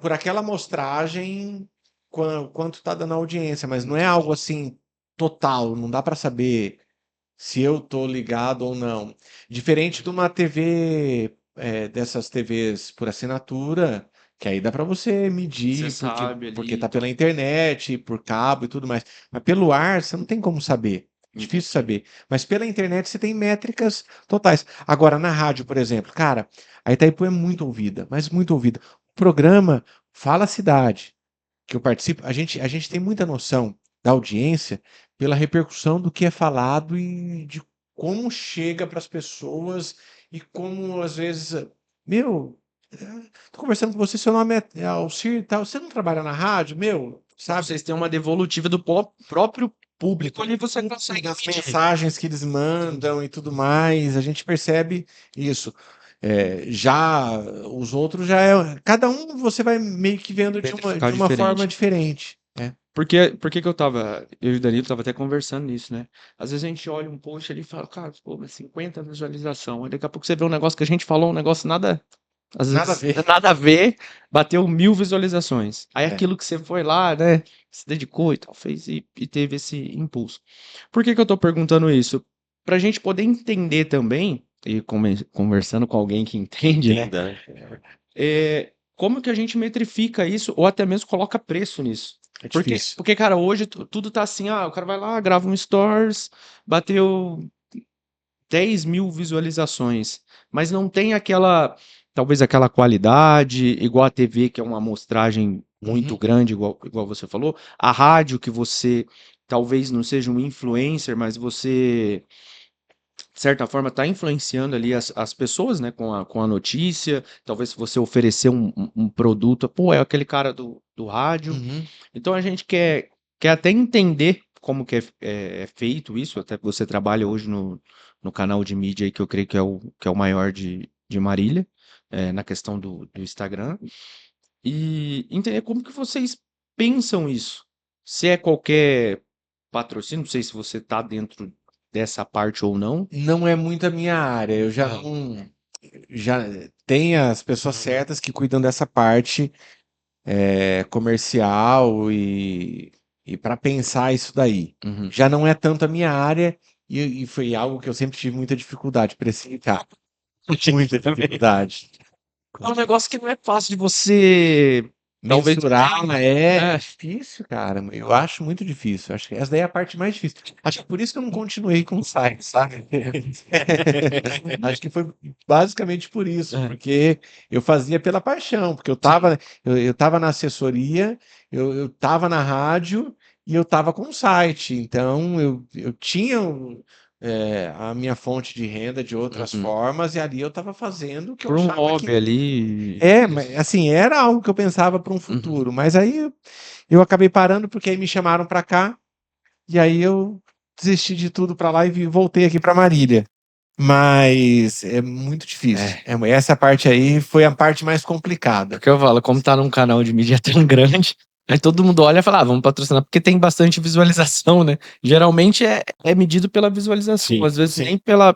por aquela amostragem quanto está dando audiência, mas não é algo assim total, não dá para saber se eu tô ligado ou não. Diferente de uma TV, dessas TVs por assinatura, que aí dá para você Você medir, sabe porque ali e tá pela tal. internet, por cabo e tudo mais. Mas pelo ar, você não tem como saber. Difícil saber. Mas pela internet você tem métricas totais. Agora, na rádio, por exemplo, cara, a Itaipu é muito ouvida, mas muito ouvida. O programa Fala Cidade, que eu participo, a gente tem muita noção da audiência pela repercussão do que é falado e de como chega para as pessoas e como às vezes, meu, tô conversando com você, seu nome é Alcir e tal, você não trabalha na rádio, meu, sabe? Vocês têm uma devolutiva do próprio público ali, você consegue As medir. mensagens que eles mandam e tudo mais, a gente percebe isso. Já os outros já cada um você vai meio que vendo de Metrificar uma forma diferente. diferente. É. Por que que eu e o Danilo tava até conversando nisso, né? Às vezes a gente olha um post ali e fala, cara, pô, mas 50 visualização. Aí daqui a pouco você vê um negócio que a gente falou, um negócio nada, às Nada a vezes ver. nada a ver, bateu 1000 visualizações. Aí É. aquilo que você foi lá, né, se dedicou e tal, fez e teve esse impulso. Por que que eu tô perguntando isso? Pra gente poder entender também, e conversando com alguém que entende, né? Entenda, né? Como que a gente metrifica isso ou até mesmo coloca preço nisso? É Porque, difícil. porque cara, hoje tudo tá assim, o cara vai lá, grava um stories, bateu 10.000 visualizações, mas não tem talvez aquela qualidade, igual a TV, que é uma amostragem muito Uhum. grande, igual você falou, a rádio, que você talvez não seja um influencer, mas você de certa forma, está influenciando ali as pessoas, né, com a notícia. Talvez se você oferecer um produto, pô, é aquele cara do rádio. Uhum. Então a gente quer até entender como que é feito isso, até que você trabalha hoje no canal de mídia aí, que eu creio que é o maior de Marília, na questão do Instagram, e entender como que vocês pensam isso. Se é qualquer patrocínio, não sei se você tá dentro dessa parte ou não. Não é muito a minha área. Eu já Ah. não. Já tem as pessoas certas que cuidam dessa parte comercial e para pensar isso daí. Uhum. Já não é tanto a minha área e foi algo que eu sempre tive muita dificuldade para explicar. Muita dificuldade. É um negócio que não é fácil de você talvez Mensurar é é. difícil, cara. Eu acho muito difícil. Acho que essa daí é a parte mais difícil. Acho que por isso que eu não continuei com o site, sabe? Acho que foi basicamente por isso, É. porque eu fazia pela paixão, porque eu tava na assessoria, eu tava na rádio e eu tava com o site. Então eu tinha a minha fonte de renda de outras Uhum. formas, e ali eu tava fazendo o que eu Por um achava hobby que ali. mas assim, era algo que eu pensava para um Uhum. futuro, mas aí eu acabei parando porque aí me chamaram para cá e aí eu desisti de tudo para lá e voltei aqui para Marília. Mas é muito difícil. Essa parte aí foi a parte mais complicada. Porque eu falo, como tá num canal de mídia tão grande, aí todo mundo olha e fala, vamos patrocinar, porque tem bastante visualização, né? Geralmente é medido pela visualização, Sim, às vezes sim. nem pela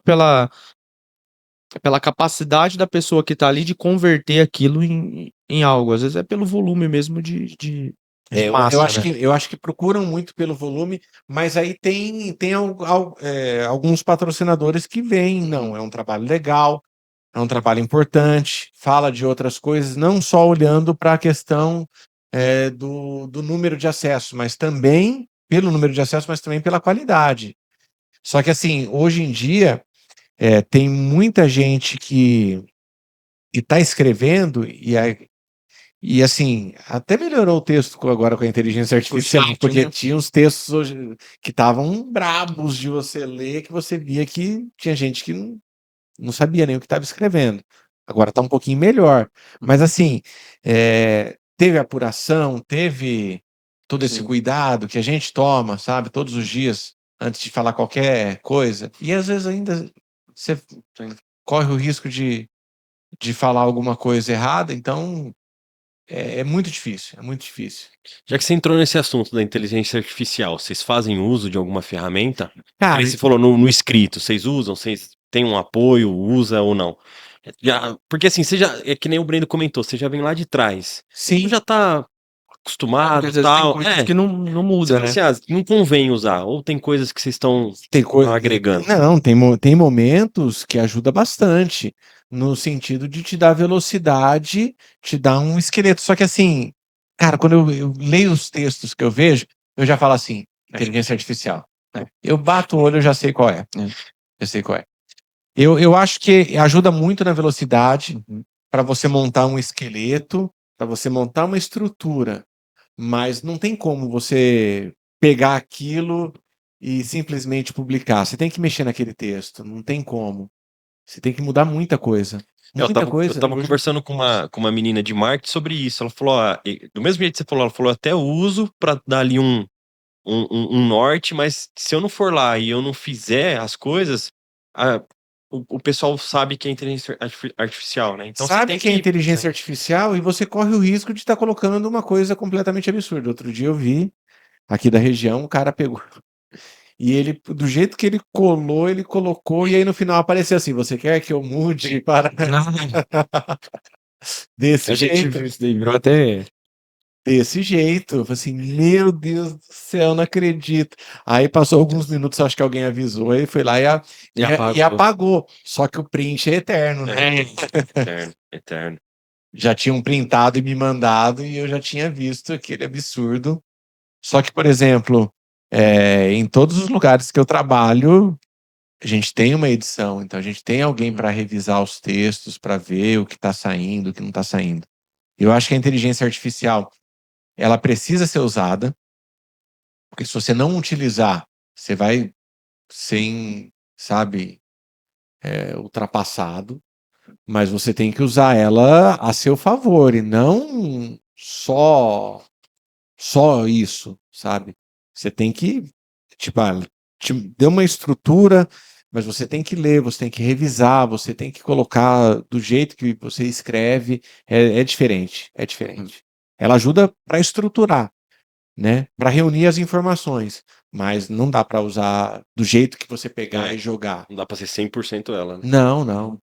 capacidade da pessoa que tá ali de converter aquilo em algo. Às vezes é pelo volume mesmo de Eu massa, acho né? eu acho que procuram muito pelo volume, mas aí tem alguns patrocinadores que veem, não, é um trabalho legal, é um trabalho importante, fala de outras coisas, não só olhando para a questão do número de acesso, mas também pelo número de acesso, mas também pela qualidade. Só que assim, hoje em dia, tem muita gente que está escrevendo e assim, até melhorou o texto agora com a inteligência artificial, chat, porque né? tinha uns textos hoje que estavam brabos de você ler, que você via que tinha gente que não sabia nem o que estava escrevendo. Agora está um pouquinho melhor. Mas assim, teve apuração, teve todo esse Sim. cuidado que a gente toma, sabe, todos os dias, antes de falar qualquer coisa. E às vezes ainda você corre o risco de falar alguma coisa errada, então é muito difícil, é muito difícil. Já que você entrou nesse assunto da inteligência artificial, vocês fazem uso de alguma ferramenta? Cara, Aí você falou no escrito, vocês usam? Vocês têm um apoio, usa ou não? Porque assim, você já, é que nem o Breno comentou, você já vem lá de trás. Então sim, já tá Porque acostumado, às vezes tem tal. coisas que Você não muda, fala né? assim, não convém usar, ou tem coisas que vocês estão tem coisa. agregando. Não, tem momentos que ajuda bastante, no sentido de te dar velocidade, te dar um esqueleto. Só que assim, cara, quando eu leio os textos que eu vejo, eu já falo assim, inteligência artificial. Eu bato o olho, eu já sei qual é. Eu sei qual é. Eu acho que ajuda muito na velocidade para você montar um esqueleto, para você montar uma estrutura, mas não tem como você pegar aquilo e simplesmente publicar. Você tem que mexer naquele texto, não tem como. Você tem que mudar muita coisa. Eu Muita tava, eu coisa. tava Hoje, conversando com uma menina de marketing sobre isso. Ela falou, do mesmo jeito que você falou, ela falou, até eu uso para dar ali um norte, mas se eu não for lá e eu não fizer as coisas, a- o pessoal sabe que é inteligência artificial, né? Então você sabe tem que é que. inteligência artificial e você corre o risco de estar colocando uma coisa completamente absurda. Outro dia eu vi, aqui da região, o cara pegou. E ele, do jeito que ele colou, ele colocou, e aí no final apareceu assim: você quer que eu mude para. Desse A gente jeito. viu isso daí, virou até. Desse jeito. Eu falei assim, meu Deus do céu, não acredito. Aí passou alguns minutos, acho que alguém avisou, aí foi lá e apagou. Só que o print é eterno, né? Eterno, eterno. Já tinham printado e me mandado e eu já tinha visto aquele absurdo. Só que, por exemplo, em todos os lugares que eu trabalho, a gente tem uma edição, então a gente tem alguém para revisar os textos, para ver o que está saindo, o que não está saindo. Eu acho que a inteligência artificial, ela precisa ser usada, porque se você não utilizar, você vai sem, sabe, ultrapassado, mas você tem que usar ela a seu favor e não só isso, sabe? Você tem que, tipo, te deu uma estrutura, mas você tem que ler, você tem que revisar, você tem que colocar do jeito que você escreve, é diferente, é diferente. Ela ajuda para estruturar, né? Para reunir as informações, mas não dá para usar do jeito que você pegar e jogar. Não dá pra ser 100% ela, né?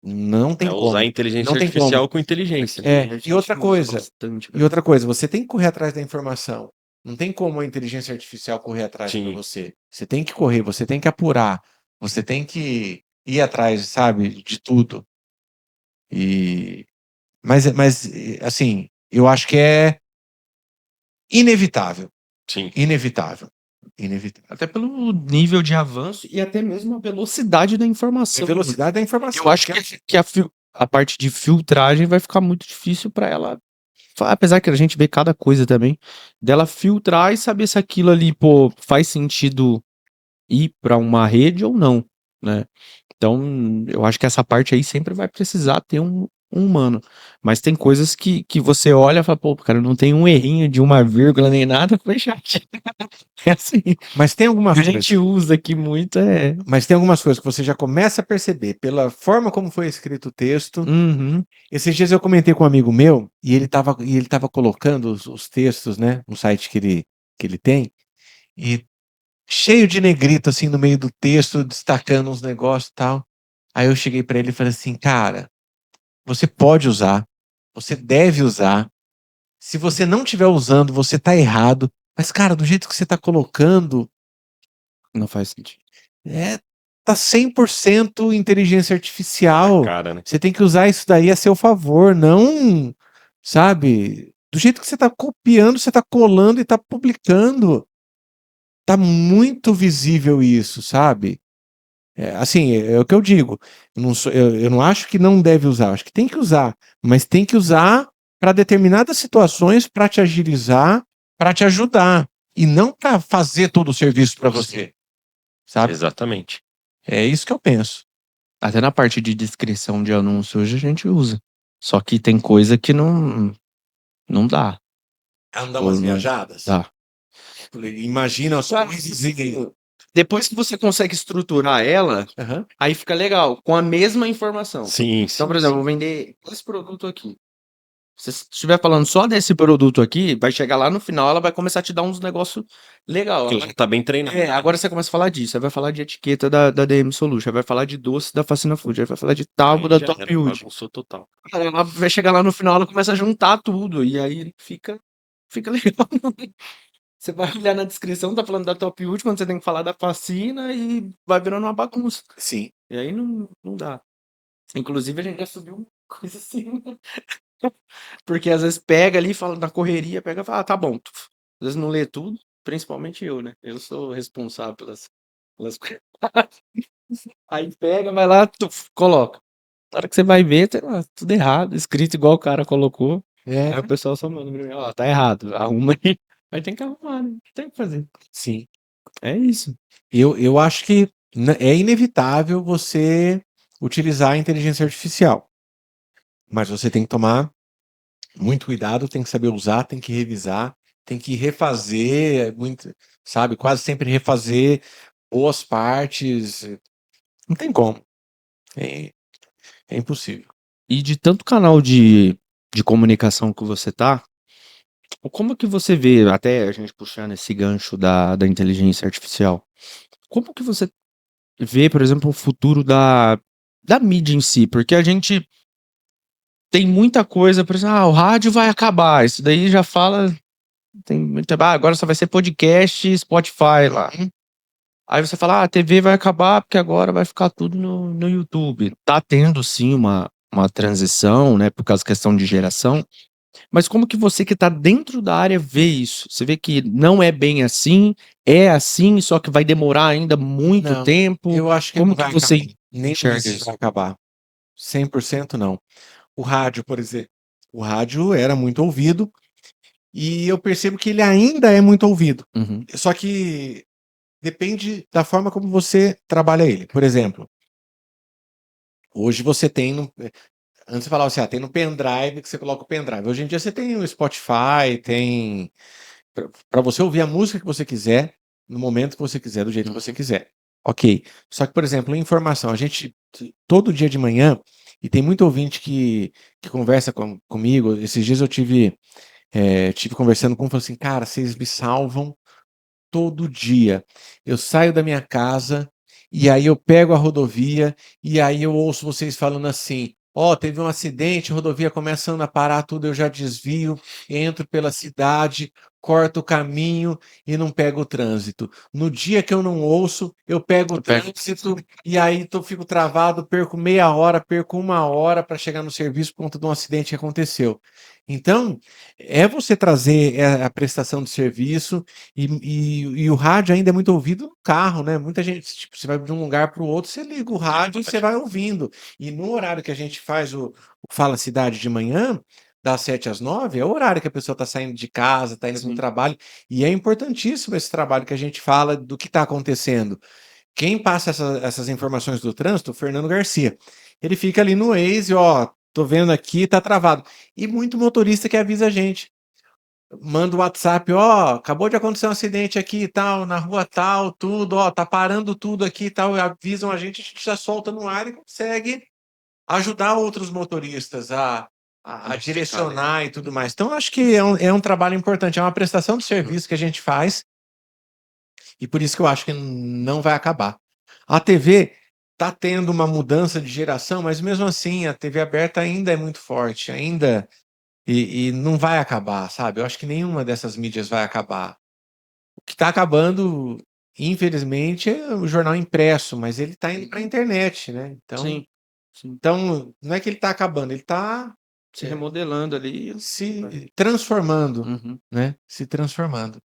Não tem É como. usar a inteligência Não tem artificial como. com inteligência. E outra coisa, Bastante, e outra coisa, você tem que correr atrás da informação. Não tem como a inteligência artificial correr atrás para Sim. você. Você tem que correr, você tem que apurar, você tem que ir atrás, sabe, de tudo. Mas assim, eu acho que é inevitável. Sim. Inevitável. Até pelo nível de avanço e até mesmo a velocidade da A informação. velocidade da informação. Eu acho que a parte de filtragem vai ficar muito difícil para ela. Apesar que a gente vê cada coisa também, dela filtrar e saber se aquilo ali, pô, faz sentido ir para uma rede ou não, né? Então, eu acho que essa parte aí sempre vai precisar ter um humano. Mas tem coisas que você olha e fala, pô, cara, não tem um errinho de uma vírgula nem nada, foi chato. É assim. Mas tem algumas A coisas. gente usa aqui muito, Mas tem algumas coisas que você já começa a perceber pela forma como foi escrito o texto. Uhum. Esses dias eu comentei com um amigo meu e ele estava colocando os textos, né, no site que ele tem, e cheio de negrito assim no meio do texto, destacando uns negócios e tal. Aí eu cheguei para ele e falei assim, cara, você pode usar, você deve usar. Se você não estiver usando, você tá errado. Mas, cara, do jeito que você tá colocando, Não faz sentido. tá 100% inteligência artificial. Cara, né? Você tem que usar isso daí a seu favor, não, sabe? Do jeito que você tá copiando, você tá colando e tá publicando. Tá muito visível isso, sabe? Assim, é o que eu digo. Eu não acho que não deve usar, acho que tem que usar, mas tem que usar para determinadas situações, para te agilizar, para te ajudar, e não para fazer todo o serviço para você, sabe? Exatamente. É isso que eu penso. Até na parte de descrição de anúncio hoje a gente usa. Só que tem coisa que não dá. Andar Ou umas não viajadas. dá. Imagina as coisas e... Depois que você consegue estruturar ela, Aham. aí fica legal, com a mesma informação. Sim, sim. Então, por exemplo, eu vou vender esse produto aqui. Se você estiver falando só desse produto aqui, vai chegar lá no final, ela vai começar a te dar uns negócios legal. Porque ela tá bem treinada. Agora você começa a falar disso, aí vai falar de etiqueta da DM Solution, aí vai falar de doce da Facina Food, aí vai falar de tábua da Já Top era, Wood. bagunçou total. Cara, ela vai chegar lá no final, ela começa a juntar tudo, e aí fica legal. Você vai olhar na descrição, tá falando da Top Wood, quando você tem que falar da Facina, e vai virando uma bagunça. Sim. E aí não dá. Inclusive, a gente já subiu coisa assim, né? Porque às vezes pega ali, fala na correria, pega e fala, ah, tá bom. Às vezes não lê tudo, principalmente eu, né? Eu sou responsável pelas coisas. Aí pega, vai lá, coloca. Na hora que você vai ver, tem lá, tudo errado, escrito igual o cara colocou. Aí o pessoal só manda pra mim, ó, tá errado, arruma aí. Aí tem que arrumar, né? Tem que fazer. Sim. É isso. Eu acho que é inevitável você utilizar a inteligência artificial. Mas você tem que tomar muito cuidado, tem que saber usar, tem que revisar, tem que refazer, muito, sabe? Quase sempre refazer boas partes. Não tem como. É impossível. E de tanto canal de comunicação que você tá, como que você vê, até a gente puxando esse gancho da inteligência artificial, como que você vê, por exemplo, o futuro da mídia em si? Porque a gente tem muita coisa, por exemplo, o rádio vai acabar, isso daí já fala, tem muita, agora só vai ser podcast, Spotify lá. Aí você fala, a TV vai acabar porque agora vai ficar tudo no YouTube. Tá tendo sim uma transição, né, por causa da questão de geração. Mas como que você que tá dentro da área vê isso? Você vê que não é bem assim, é assim, só que vai demorar ainda muito Não, tempo? Eu acho que Como não que vai você acabar. Nem enxerga isso isso? vai acabar. 100% não. O rádio, por exemplo, o rádio era muito ouvido e eu percebo que ele ainda é muito ouvido. Uhum. Só que depende da forma como você trabalha ele. Por exemplo, Hoje você tem antes você falava assim, tem no pendrive que você coloca o pendrive. Hoje em dia você tem o Spotify, tem para você ouvir a música que você quiser, no momento que você quiser, do jeito que você quiser. Ok. Só que, por exemplo, informação, a gente todo dia de manhã, e tem muito ouvinte que conversa comigo. Esses dias eu tive conversando com um, falou assim, cara, vocês me salvam todo dia. Eu saio da minha casa e aí eu pego a rodovia e aí eu ouço vocês falando assim: ó, teve um acidente, a rodovia começando a parar tudo, eu já desvio, entro pela cidade, corto o caminho e não pego o trânsito. No dia que eu não ouço, eu pego o trânsito e aí fico travado, perco meia hora, perco 1 hora para chegar no serviço por conta de um acidente que aconteceu. Então, é você trazer a prestação de serviço e o rádio ainda é muito ouvido no carro, né? Muita gente, tipo, você vai de um lugar para o outro, você liga o rádio e você vai ouvindo. E no horário que a gente faz o Fala Cidade de manhã, das 7 às 9, é o horário que a pessoa está saindo de casa, está indo para o Sim. trabalho. E é importantíssimo esse trabalho que a gente fala do que está acontecendo. Quem passa essas informações do trânsito? O Fernando Garcia. Ele fica ali no Waze, ó, tô vendo aqui, tá travado. E muito motorista que avisa a gente. Manda o WhatsApp, ó, acabou de acontecer um acidente aqui e tal, na rua tal, tudo, ó, tá parando tudo aqui e tal, e avisam a gente já solta no ar e consegue ajudar outros motoristas a direcionar e tudo mais. Então, acho que é um trabalho importante, é uma prestação de serviço que a gente faz, e por isso que eu acho que não vai acabar. A TV tá tendo uma mudança de geração, mas mesmo assim, a TV aberta ainda é muito forte, ainda e não vai acabar, sabe? Eu acho que nenhuma dessas mídias vai acabar. O que está acabando, infelizmente, é o jornal impresso, mas ele está indo para a internet, né? Sim. Então, não é que ele está acabando, ele está Se remodelando ali. se transformando, Uhum. né? Se transformando.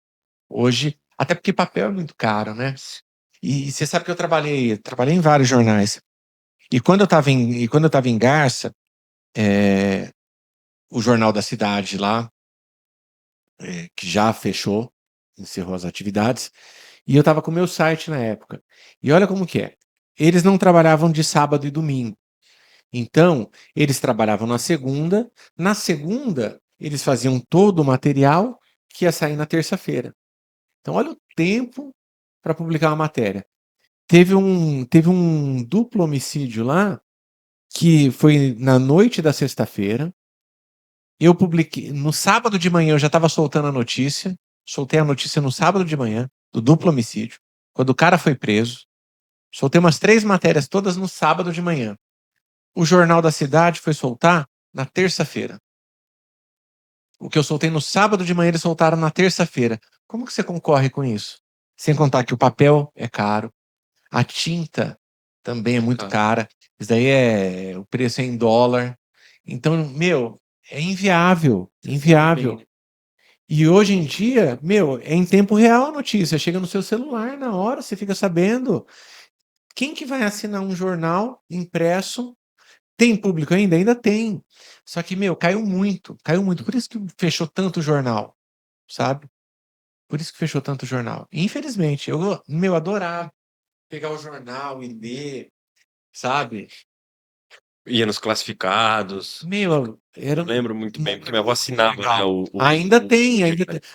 Hoje, até porque papel é muito caro, né? E você sabe que eu trabalhei em vários jornais. E quando eu estava em Garça, o Jornal da Cidade lá, que já fechou, encerrou as atividades, e eu estava com o meu site na época. E olha como que é. Eles não trabalhavam de sábado e domingo. Então, eles trabalhavam na segunda, eles faziam todo o material que ia sair na terça-feira. Então, olha o tempo para publicar uma matéria. Teve um duplo homicídio lá, que foi na noite da sexta-feira. Eu publiquei no sábado de manhã, eu já estava soltando a notícia. Soltei a notícia no sábado de manhã, do duplo homicídio, quando o cara foi preso. Soltei umas 3 matérias todas no sábado de manhã. O Jornal da Cidade foi soltar na terça-feira. O que eu soltei no sábado de manhã, eles soltaram na terça-feira. Como que você concorre com isso? Sem contar que o papel é caro, a tinta também é muito cara. Isso daí o preço é em dólar. Então, meu, é inviável, inviável. E hoje em dia, meu, é em tempo real a notícia. Chega no seu celular na hora, você fica sabendo. Quem que vai assinar um jornal impresso? Tem público ainda? Ainda tem. Só que, meu, caiu muito, caiu muito. Por isso que fechou tanto jornal, sabe? Por isso que fechou tanto jornal. Infelizmente, eu adorava pegar o jornal e ler, sabe? Ia nos classificados. Meu, era Eu lembro muito bem, porque minha avó assinava, né,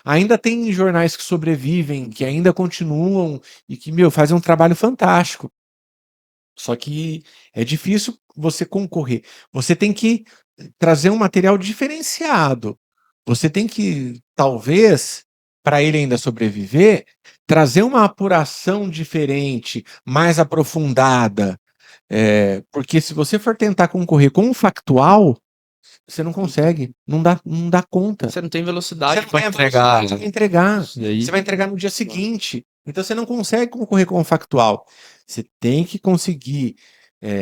Ainda tem jornais que sobrevivem, que ainda continuam e que, meu, fazem um trabalho fantástico. Só que é difícil você concorrer. Você tem que trazer um material diferenciado. Você tem que, talvez, para ele ainda sobreviver, trazer uma apuração diferente, mais aprofundada. Porque se você for tentar concorrer com o factual, você não consegue, não dá conta. Você não tem Você velocidade não para tem a entregar. velocidade pra entregar. Isso daí. Você vai entregar no dia seguinte. Então você não consegue concorrer com o factual. Você tem que conseguir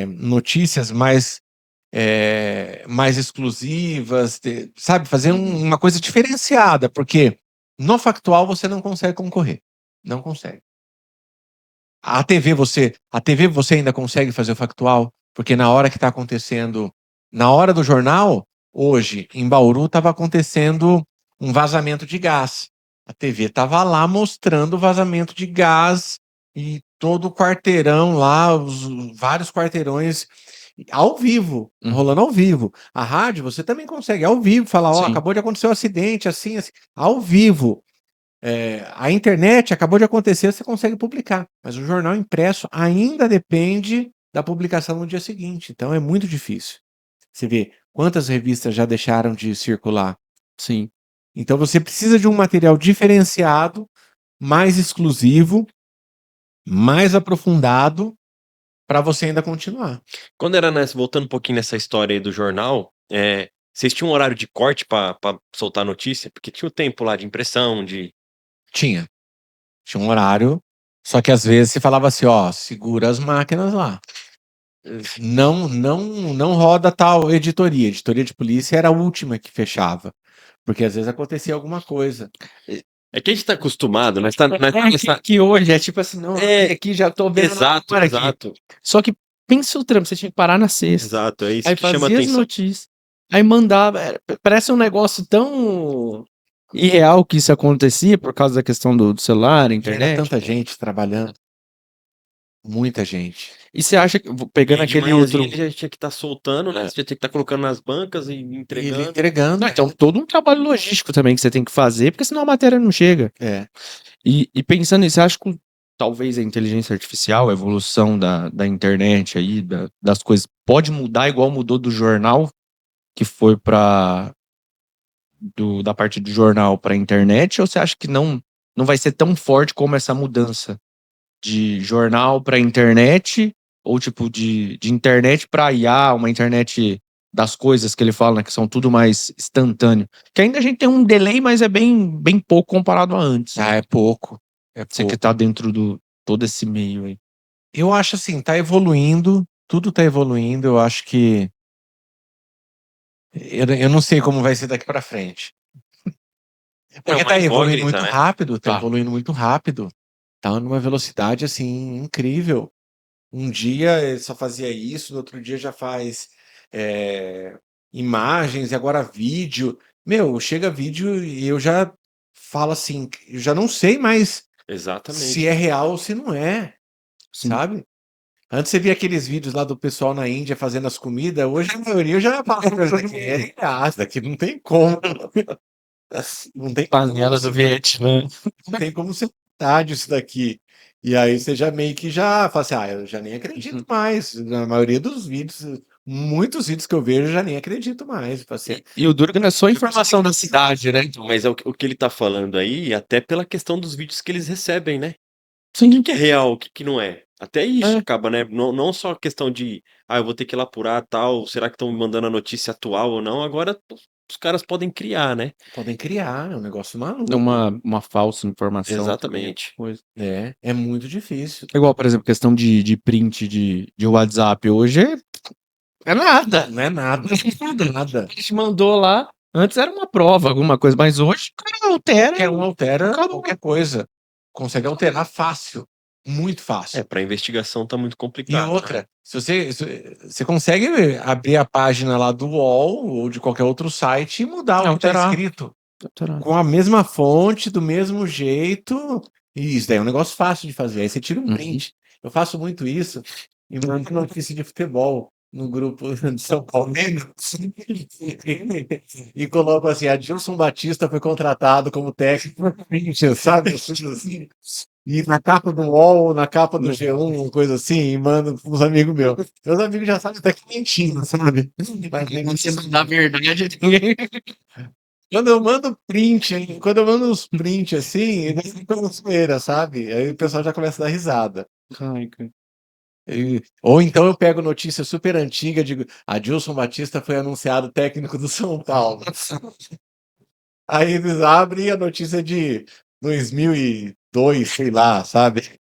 notícias mais exclusivas, sabe? Fazer uma coisa diferenciada, porque no factual você não consegue concorrer. Não consegue. A TV você ainda consegue fazer o factual, porque na hora que está acontecendo, na hora do jornal, hoje, em Bauru, estava acontecendo um vazamento de gás. A TV estava lá mostrando o vazamento de gás e todo o quarteirão lá, vários quarteirões ao vivo, rolando ao vivo. A rádio, você também consegue, ao vivo, falar, ó, Sim. acabou de acontecer um acidente, assim, assim, ao vivo. A internet acabou de acontecer, você consegue publicar. Mas o jornal impresso ainda depende da publicação no dia seguinte. Então é muito difícil. Você vê quantas revistas já deixaram de circular. Sim. Então você precisa de um material diferenciado, mais exclusivo, mais aprofundado, para você ainda continuar. Quando era voltando um pouquinho nessa história aí do jornal, vocês tinham um horário de corte pra soltar notícia? Porque tinha o tempo lá de impressão, de. Tinha um horário, só que às vezes você falava assim, ó, segura as máquinas lá. Não roda tal editoria. Editoria de polícia era a última que fechava. Porque às vezes acontecia alguma coisa. É que a gente tá acostumado, nós tá. Que hoje é tipo assim, não, aqui já tô vendo. Exato, agora aqui. exato. Só que pensa o trampo, você tinha que parar na sexta. Exato, é isso Aí que chama fazia as atenção. notícias. Aí mandava. Parece um negócio tão irreal que isso acontecia por causa da questão do celular, Era internet. tanta gente trabalhando. Muita gente. E você acha que, pegando E de aquele manhãzinha outro. ele já tinha que estar soltando, né? Você já tinha que estar colocando nas bancas e Ele entregando. entregando. Então, todo um trabalho logístico também que você tem que fazer, porque senão a matéria não chega. É. E pensando nisso, você acha que talvez a inteligência artificial, a evolução da internet aí, das coisas, pode mudar igual mudou do jornal, que foi da parte do jornal para a internet, ou você acha que não vai ser tão forte como essa mudança de jornal para internet, ou tipo de internet para IA, uma internet das coisas que ele fala, né, que são tudo mais instantâneo. Que ainda a gente tem um delay, mas é bem pouco comparado a antes. Ah, é pouco. É Você que pouco. tá dentro do todo esse meio aí. Eu acho assim, tá evoluindo. Tudo tá evoluindo. Eu acho que. Eu não sei como vai ser daqui para frente. Porque uma tá evoluindo incógnita, muito né? rápido. Tá Tá. evoluindo muito rápido. Tá numa velocidade assim incrível. Um dia ele só fazia isso, no outro dia já faz imagens e agora vídeo. Meu, chega vídeo e eu já falo assim, eu já não sei mais Exatamente. se é real ou se não é, Sim. sabe? Antes você via aqueles vídeos lá do pessoal na Índia fazendo as comidas, hoje a maioria já fala, isso daqui é real, isso daqui não tem como. Não tem Panela do Vietnã. não tem como ser verdade isso daqui. E aí você já meio que já fala assim, eu já nem acredito mais. Na maioria dos vídeos, muitos vídeos que eu vejo, eu já nem acredito mais. Fala assim, E o duro que não é só informação da cidade, né? Mas é o que ele tá falando aí, até pela questão dos vídeos que eles recebem, né? Sim. O que é real, o que não é. Até isso É. acaba, né? Não só a questão de, eu vou ter que ir lá apurar tal, será que estão me mandando a notícia atual ou não? Agora os caras podem criar, né? podem criar, é um negócio maluco. Uma falsa informação. Exatamente. Também. É muito difícil. Igual, por exemplo, questão de print de WhatsApp hoje é nada. Não é nada, nada. A gente mandou lá. Antes era uma prova, alguma coisa, mas hoje o cara altera. Qualquer um altera Acabou. qualquer coisa. Consegue alterar fácil. Muito fácil. Pra investigação tá muito E complicado. outra, né? se você consegue abrir a página lá do UOL ou de qualquer outro site e mudar o que está Alterar. escrito. Com a mesma fonte, do mesmo jeito. E isso daí é um negócio fácil de fazer. Aí você tira um print. Eu faço muito isso e mando notícia de futebol no grupo de São Paulo. E coloco assim: Adilson Batista foi contratado como técnico, sabe? Assim. E na capa do UOL, na capa do G1, uma coisa assim, e mando pros amigos meus. Meus amigos já sabem até que mentindo, sabe? Mas Você mandar a verdade, ninguém. quando eu mando print, quando eu mando uns print assim, é sempre uma zoeira, sabe? Aí o pessoal já começa a dar risada. Ou então eu pego notícia super antiga, digo, Adilson Batista foi anunciado técnico do São Paulo. Aí eles abrem a notícia de 2002, sei lá, sabe?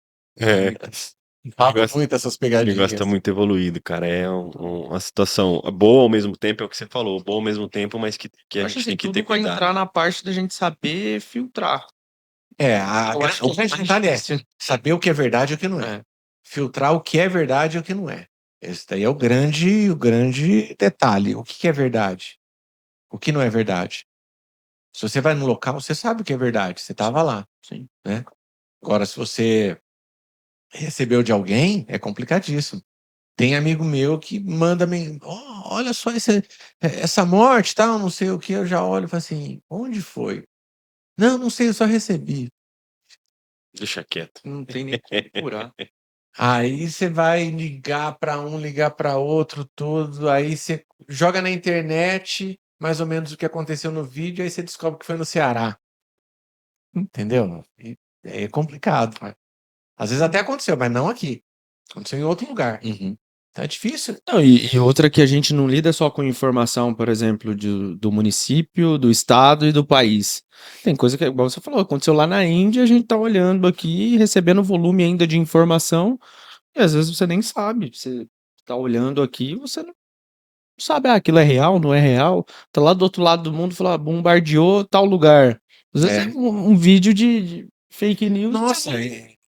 Fala negócio- muito essas O pegadinhas. negócio tá muito evoluído, cara. É uma situação boa ao mesmo tempo, é o que você falou, boa ao mesmo tempo, mas que a Acho gente assim, tem que tudo ter vai cuidado. entrar na parte da gente saber filtrar. Eu acho que o grande detalhe é saber o que é verdade e o que não é. Filtrar o que é verdade e o que não é. Esse daí é o grande detalhe. O que é verdade? O que não é verdade? Se você vai no local, você sabe o que é verdade. Você estava lá. Sim. Né? Agora, se você recebeu de alguém, é complicadíssimo. Tem amigo meu que manda olha só essa morte, tal, não sei o que. Eu já olho e falo assim: onde foi? Não sei, eu só recebi. Deixa quieto. Não tem nem como curar. Aí você vai ligar para um, ligar para outro, tudo. Aí você joga na internet mais ou menos o que aconteceu no vídeo, aí você descobre que foi no Ceará. Entendeu? E é complicado. Às vezes até aconteceu, mas não aqui. Aconteceu em outro lugar. Uhum. Então é difícil. Não, e outra que a gente não lida só com informação, por exemplo, do município, do estado e do país. Tem coisa que, igual você falou, aconteceu lá na Índia, a gente tá olhando aqui, recebendo volume ainda de informação, e às vezes você nem sabe. Você tá olhando aqui, você não sabe, aquilo é real, não é real. Tá lá do outro lado do mundo, fala, bombardeou tal lugar. Às vezes é um vídeo de fake news. Nossa,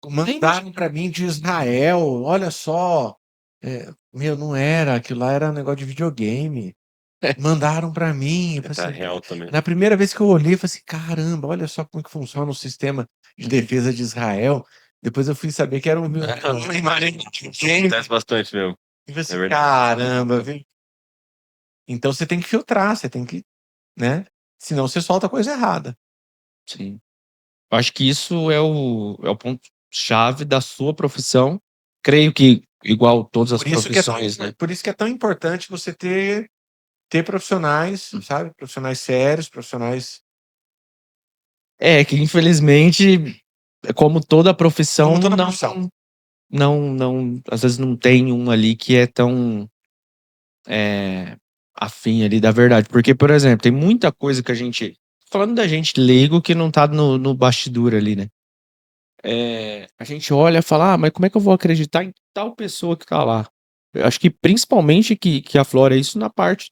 mandaram para mim de Israel, olha só. Meu, não era, aquilo lá era um negócio de videogame. Mandaram para mim. Eu falei Tá assim, real também. na primeira vez que eu olhei, eu falei assim, caramba, olha só como é que funciona o sistema de defesa de Israel. Depois eu fui saber que era uma imagem de videogame. Acontece bastante mesmo. E eu falei assim, verdade. caramba, viu? Então você tem que filtrar, você tem que, né? Senão você solta coisa errada. Sim. Eu acho que isso é o ponto-chave da sua profissão. Creio que, igual todas as Por isso que é tão, profissões, né? por isso que é tão importante você ter profissionais, sabe? Profissionais sérios, profissionais É, que infelizmente, como toda profissão, como toda profissão. às vezes não tem um ali que é tão afim ali da verdade. Porque, por exemplo, tem muita coisa que a gente. Falando da gente leigo que não tá no bastidor ali, né? A gente olha e fala, mas como é que eu vou acreditar em tal pessoa que tá lá? Eu acho que principalmente que aflora isso na parte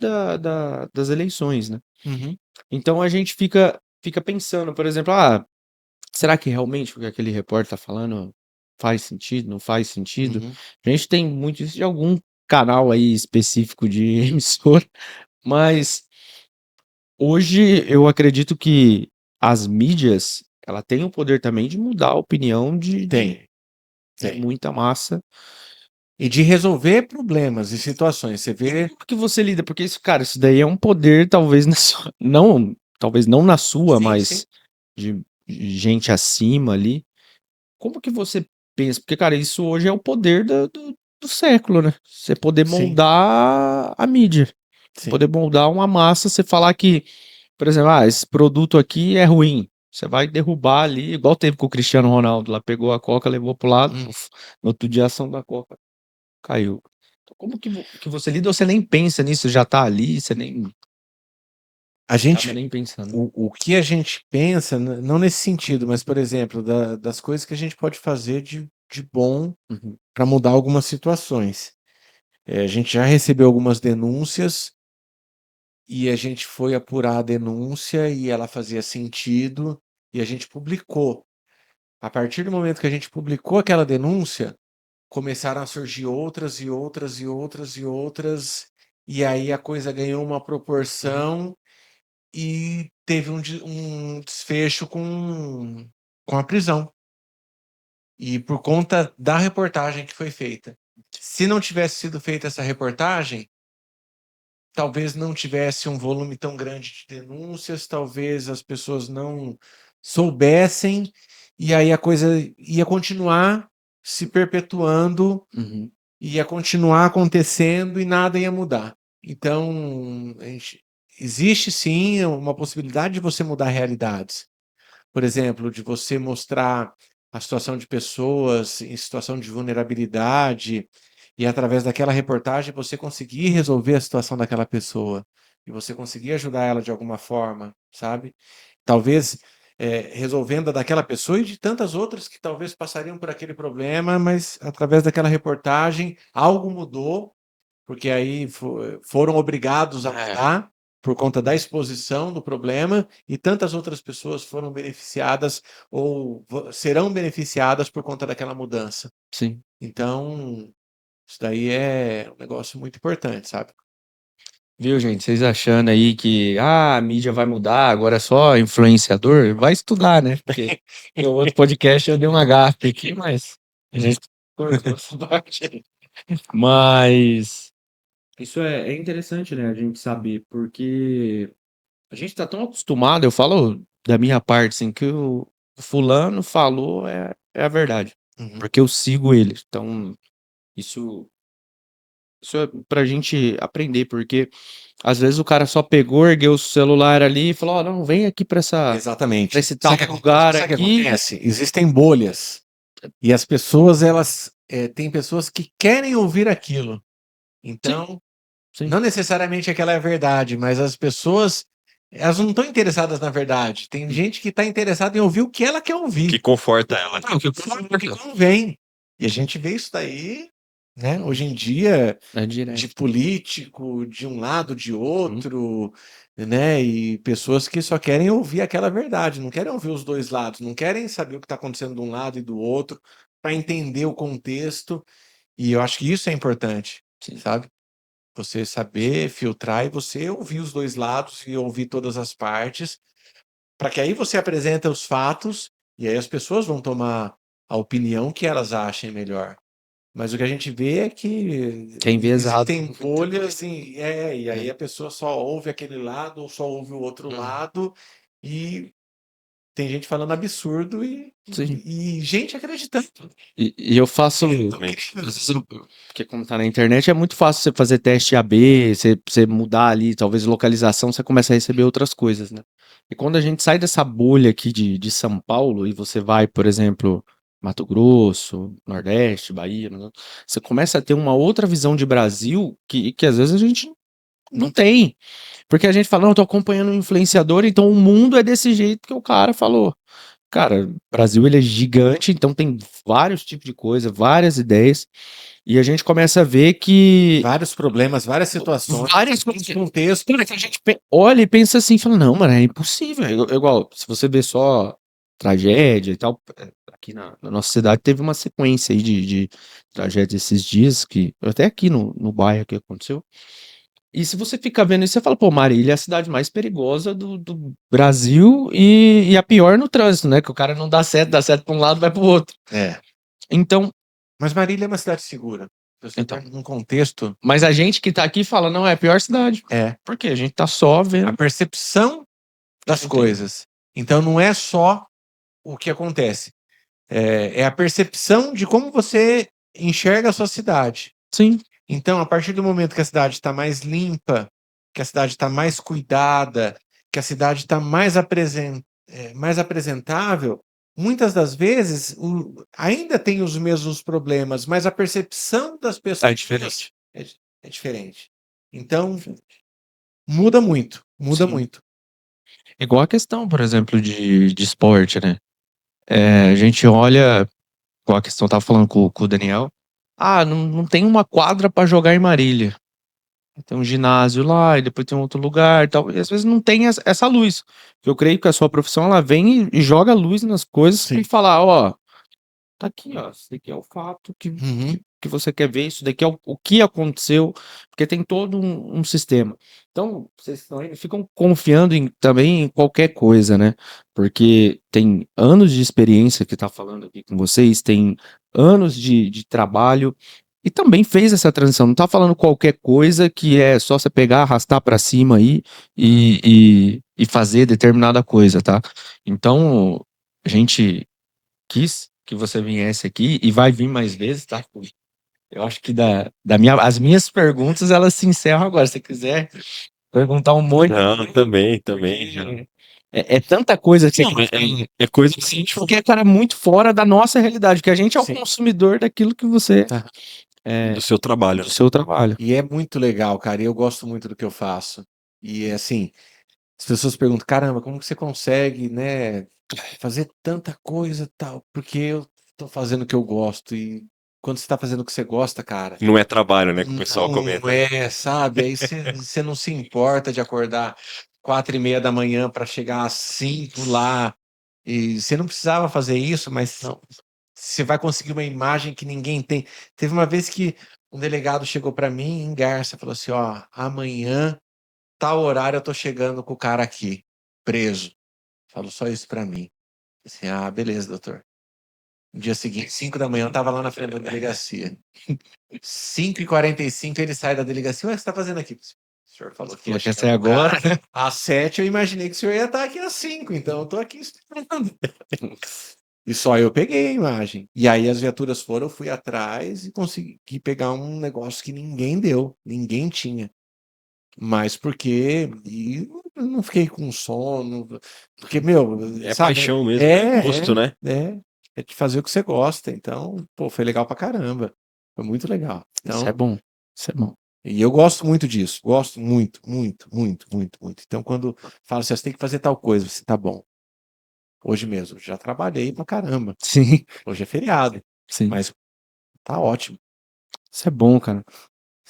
das eleições, né? Uhum. Então a gente fica pensando, por exemplo, será que realmente o que aquele repórter tá falando faz sentido, não faz sentido? Uhum. A gente tem muito isso de algum canal aí específico de emissora, mas hoje eu acredito que as mídias, ela tem o poder também de mudar a opinião de Tem. muita massa. E de resolver problemas e situações. Você vê. Como que você lida? Porque isso, cara, isso daí é um poder, talvez na sua, não, talvez não na sua, Sim, mas sim. de gente acima ali. Como que você pensa? Porque, cara, isso hoje é o poder do século, né? Você poder Sim. moldar a mídia. Sim. Poder moldar uma massa, você falar que, por exemplo, esse produto aqui é ruim. Você vai derrubar ali, igual teve com o Cristiano Ronaldo lá, pegou a Coca, levou pro lado, no outro dia a ação da Coca caiu. Então, como que você lida ou você nem pensa nisso, já tá ali, você nem A acaba gente, nem pensando. o que a gente pensa, não nesse sentido, mas, por exemplo, das coisas que a gente pode fazer de bom Uhum. para mudar algumas situações. A gente já recebeu algumas denúncias e a gente foi apurar a denúncia e ela fazia sentido e a gente publicou. A partir do momento que a gente publicou aquela denúncia, começaram a surgir outras e outras e outras e outras, e aí a coisa ganhou uma proporção e teve um desfecho com a prisão. E por conta da reportagem que foi feita. Se não tivesse sido feita essa reportagem, talvez não tivesse um volume tão grande de denúncias, talvez as pessoas não soubessem, e aí a coisa ia continuar se perpetuando, Uhum. ia continuar acontecendo e nada ia mudar. Então, existe sim uma possibilidade de você mudar realidades. Por exemplo, de você mostrar a situação de pessoas em situação de vulnerabilidade e através daquela reportagem você conseguir resolver a situação daquela pessoa e você conseguir ajudar ela de alguma forma, sabe? Talvez resolvendo a daquela pessoa e de tantas outras que talvez passariam por aquele problema, mas através daquela reportagem algo mudou, porque aí foram obrigados a mudar por conta da exposição do problema e tantas outras pessoas foram beneficiadas ou serão beneficiadas por conta daquela mudança. Sim. Então, isso daí é um negócio muito importante, sabe? Viu, gente? Vocês achando aí que a mídia vai mudar, agora é só influenciador? Vai estudar, né? Porque no outro podcast eu dei uma gafe aqui, mas a gente cortou essa parte aí. Mas isso é interessante, né, a gente saber, porque a gente tá tão acostumado, eu falo da minha parte, assim, que o fulano falou é a verdade, Uhum. porque eu sigo ele. Então, isso isso é pra gente aprender, porque às vezes o cara só pegou, ergueu o celular ali e falou: "Ó, não, vem aqui pra Exatamente. esse tal Sabe o que lugar sabe o que aqui". acontece? Existem bolhas. E as pessoas, elas, tem pessoas que querem ouvir aquilo. Então, Sim. não necessariamente aquela é a verdade, mas as pessoas, elas não estão interessadas na verdade. Tem gente que está interessada em ouvir o que ela quer Que ouvir. conforta ela. Não, o que convém. E a gente vê isso daí, né, hoje em dia, É de direto. político, de um lado, de outro, né, e pessoas que só querem ouvir aquela verdade, não querem ouvir os 2 lados, não querem saber o que está acontecendo de um lado e do outro, para entender o contexto, e eu acho que isso é importante, Sim. sabe? Você saber filtrar e você ouvir os 2 lados e ouvir todas as partes, para que aí você apresenta os fatos, e aí as pessoas vão tomar a opinião que elas achem melhor. Mas o que a gente vê é que Quem vê exato. existem bolhas e aí a pessoa só ouve aquele lado ou só ouve o outro lado, e tem gente falando absurdo Sim. e gente acreditando. E eu faço Exatamente. às vezes porque como tá na internet é muito fácil você fazer teste AB, você mudar ali, talvez localização, você começa a receber outras coisas, né. E quando a gente sai dessa bolha aqui de São Paulo e você vai, por exemplo, Mato Grosso, Nordeste, Bahia, né, você começa a ter uma outra visão de Brasil que às vezes a gente não tem. Porque a gente fala: "Não, eu tô acompanhando um influenciador, então o mundo é desse jeito que o cara falou". Cara, o Brasil ele é gigante, então tem vários tipos de coisa, várias ideias, e a gente começa a ver que Vários problemas, várias situações, várias coisas contexto. cara, que a gente olha e pensa assim, fala: "Não, mano, é impossível". Igual, se você vê só tragédia e tal, aqui na nossa cidade teve uma sequência aí de tragédia esses dias que até aqui no bairro que aconteceu. E se você fica vendo isso, você fala: "Pô, Marília é a cidade mais perigosa do Brasil e a pior no trânsito, né, que o cara não dá certo pra um lado, vai para o outro". É. Então Mas Marília é uma cidade segura. Você tá então, num contexto mas a gente que tá aqui fala: "Não, é a pior cidade". é, Por quê? A gente tá só a vendo percepção das não tem. coisas. Então não é só o que acontece, é a percepção de como você enxerga a sua cidade. Sim, Então, a partir do momento que a cidade está mais limpa, que a cidade está mais cuidada, que a cidade está mais apresentável, muitas das vezes ainda tem os mesmos problemas, mas a percepção das pessoas é diferente. é diferente. Então, muda muito, muda Sim. muito. Igual a questão, por exemplo, de esporte, né. A gente olha, igual a questão eu estava falando com o Daniel, não tem uma quadra pra jogar em Marília. Tem um ginásio lá e depois tem um outro lugar e tal, e às vezes não tem essa luz. Eu creio que a sua profissão ela vem e joga luz nas coisas Sim. e falar: "Ó, tá aqui, ó, isso daqui é o fato Uhum. que você quer ver, isso daqui é o que aconteceu", porque tem todo um sistema. Então, vocês ficam confiando também em qualquer coisa, né, porque tem anos de experiência que tá falando aqui com vocês, tem anos de trabalho, e também fez essa transição, não tá falando qualquer coisa que é só você pegar, arrastar pra cima aí e fazer determinada coisa, tá. Então, a gente quis que você viesse aqui e vai vir mais vezes, tá. Eu acho que as minhas perguntas elas se encerram agora, se você quiser perguntar um monte Não, também. Já. é tanta coisa que Não, é coisa que a gente porque, cara, é muito fora da nossa realidade, que a gente é o Sim. consumidor daquilo que você Aham. do seu trabalho. do seu trabalho. E é muito legal, cara, e eu gosto muito do que eu faço. E, assim, as pessoas perguntam: "Caramba, como que você consegue, né, fazer tanta coisa, tal?" Porque eu tô fazendo o que eu gosto, e quando você tá fazendo o que você gosta, cara, Não é trabalho, né, que o pessoal não comenta. sabe, aí você não se importa de acordar 4h30 para chegar às 5 lá, e você não precisava fazer isso, mas Não. você vai conseguir uma imagem que ninguém tem. Teve uma vez que um delegado chegou para mim em Garça, falou assim: "Ó, amanhã, tal horário eu tô chegando com o cara aqui, preso". Falou só isso para mim. Assim: "Ah, beleza, doutor". No dia seguinte, 5 da manhã, eu tava lá na frente da delegacia. 5h45 ele sai da delegacia. Ué, o que você tá fazendo aqui? O senhor falou que ia Quer chegar ser agora? às 7, eu imaginei que o senhor ia estar aqui às 5, então eu tô aqui esperando. E só eu peguei a imagem. E aí as viaturas foram, eu fui atrás e consegui pegar um negócio que ninguém deu, ninguém tinha. Mas porque e não fiquei com sono, porque, meu, É sabe, paixão mesmo, é gosto, né? é de fazer o que você gosta. Então, pô, foi legal pra caramba. Foi muito legal. Isso é Então, bom. Isso é bom. e eu gosto muito disso, gosto muito, muito, muito, muito, muito. Então, quando falo assim, "Ah, você tem que fazer tal coisa", você tá bom. Hoje mesmo, já trabalhei pra caramba. Sim, Hoje é feriado, sim. mas tá ótimo. Isso é bom, cara.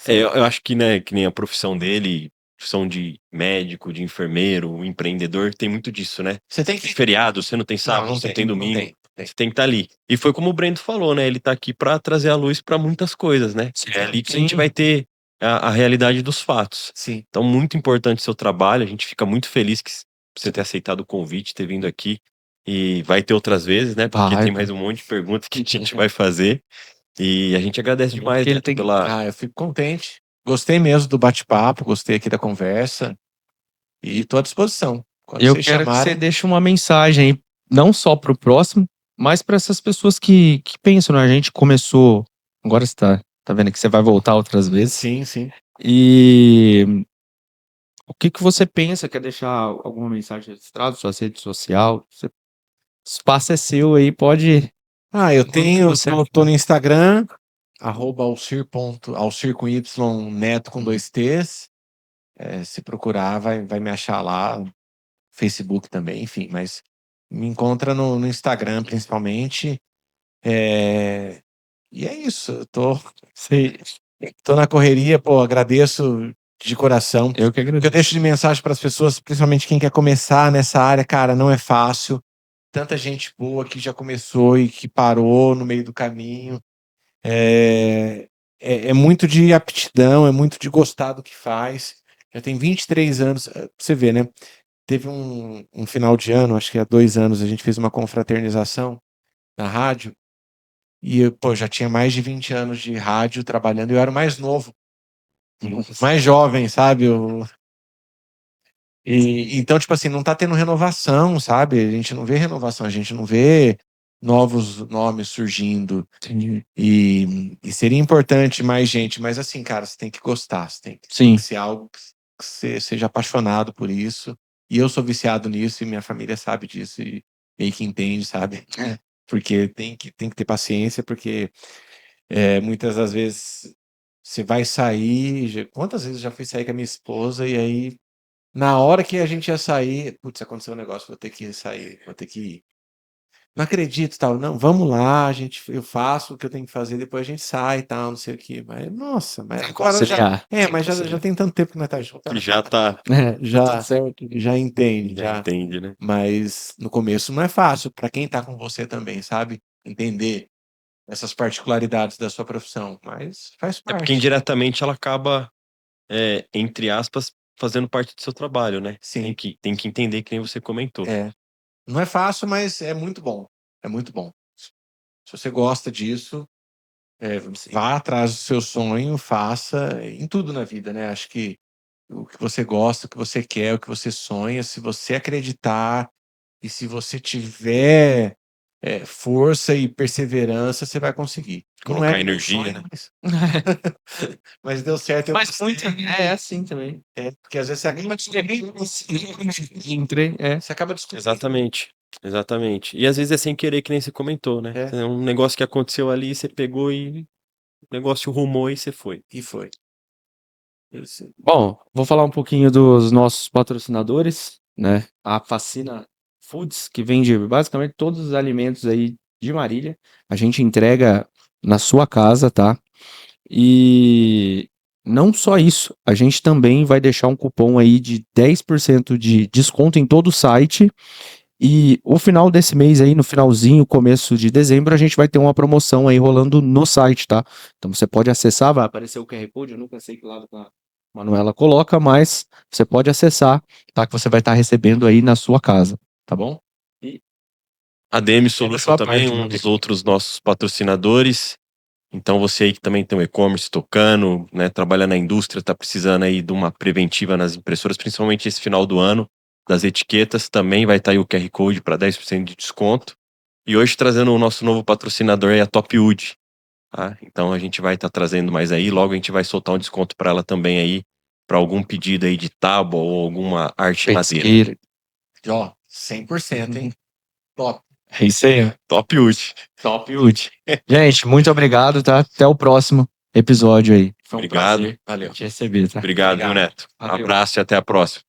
Eu acho que, né, que nem a profissão dele, profissão de médico, de enfermeiro, empreendedor, tem muito disso, né? Você tem Tem que. feriado, você não tem sábado, Não você tem, tem não domingo, tem. você tem que estar ali. E foi como o Brendo falou, né? Ele tá aqui pra trazer a luz pra muitas coisas, né? É ali que a gente Sim. vai ter a realidade dos fatos. Sim. Então, muito importante o seu trabalho. A gente fica muito feliz que você ter aceitado o convite, ter vindo aqui. E vai ter outras vezes, né? Porque Vai, tem mais um monte de perguntas que a gente vai fazer. E a gente agradece demais, Porque ele né, tem- pela... Eu fico contente. Gostei mesmo do bate-papo, gostei aqui da conversa. E tô à disposição. Quando Eu vocês quero que você chamarem. deixe uma mensagem aí, não só pro próximo, mas para essas pessoas que pensam, né? A gente começou. Agora você tá vendo que você vai voltar outras vezes. Sim, sim. E o que que você pensa? Quer deixar alguma mensagem registrada, sua rede social? O espaço é seu aí, pode. Eu tenho, Você- tô no Instagram, @alcir com Y, Neto com 2 T's. Se procurar, vai me achar lá. Facebook também, enfim, mas me encontra no Instagram, principalmente. E é isso, eu tô na correria, pô, agradeço de coração. Eu que O que eu agradeço. deixo de mensagem para as pessoas, principalmente quem quer começar nessa área, cara, não é fácil. Tanta gente boa que já começou e que parou no meio do caminho. É muito de aptidão, é muito de gostar do que faz. Já tem 23 anos, pra você ver, né? Teve um final de ano, acho que há 2 anos, a gente fez uma confraternização na rádio. E eu, pô, já tinha mais de 20 anos de rádio trabalhando. Eu era o mais novo, mais jovem, sabe? Então, tipo assim, não tá tendo renovação, sabe? A gente não vê renovação, a gente não vê novos nomes surgindo. E seria importante mais gente, mas assim, cara, você tem que gostar, você tem Sim. que ser algo que você seja apaixonado por isso. E eu sou viciado nisso e minha família sabe disso e meio que entende, sabe? Porque tem que ter paciência, porque muitas das vezes você vai sair. Quantas vezes eu já fui sair com a minha esposa e aí, na hora que a gente ia sair, putz, aconteceu um negócio, vou ter que sair, vou ter que ir. Não acredito, tal. Não, vamos lá, eu faço o que eu tenho que fazer, depois a gente sai e tal, não sei o quê. Mas, nossa, mas agora já. Mas já tem tanto tempo que nós tá junto. Que já tá... Já entende, Já já. entende, né? Mas no começo não é fácil para quem tá com você também, sabe? Entender essas particularidades da sua profissão, mas faz É porque parte. indiretamente ela acaba, entre aspas, fazendo parte do seu trabalho, né? Sim. Tem que entender que nem você comentou. Não é fácil, mas é muito bom. É muito bom. Se você gosta disso, vá atrás do seu sonho, faça em tudo na vida, né? Acho que o que você gosta, o que você quer, o que você sonha, se você acreditar e se você tiver força e perseverança, você vai conseguir. Não Colocar é meu energia, sonho, né? mas deu certo. Eu Mas gostei. muito. É assim também. Porque às vezes você acaba Entrei, você acaba descobrindo. Exatamente. Exatamente. E às vezes é sem querer, que nem você comentou, né? É um negócio que aconteceu ali, você pegou e o negócio rumou e você foi. E foi. Isso. Bom, vou falar um pouquinho dos nossos patrocinadores, né? A Facina Foods, que vende basicamente todos os alimentos aí de Marília. A gente entrega na sua casa, tá? E não só isso, a gente também vai deixar um cupom aí de 10% de desconto em todo o site. E o final desse mês aí, no finalzinho, começo de dezembro, a gente vai ter uma promoção aí rolando no site, tá? Então você pode acessar, vai aparecer o QR Code, eu nunca sei que lado a Manuela coloca, mas você pode acessar, tá? Que você vai estar recebendo aí na sua casa, tá bom? E A DM Solution sua também, parte, um né? dos outros nossos patrocinadores. Então você aí que também tem um e-commerce tocando, né, trabalha na indústria, tá precisando aí de uma preventiva nas impressoras, principalmente esse final do ano, das etiquetas, também vai estar aí o QR Code para 10% de desconto. E hoje trazendo o nosso novo patrocinador aí, a Top Wood. Tá? Então a gente vai estar trazendo mais aí, logo a gente vai soltar um desconto para ela também aí, para algum pedido aí de tábua ou alguma arte em madeira. Petisqueira. Ó, 100%, hein? Top. É isso aí, ó. Top Wood. Top Wood. Gente, muito obrigado, tá? Até o próximo episódio aí. Foi um Obrigado. prazer Valeu. te receber, tá? Obrigado, viu, Obrigado. Neto? Valeu. Abraço e até a próxima.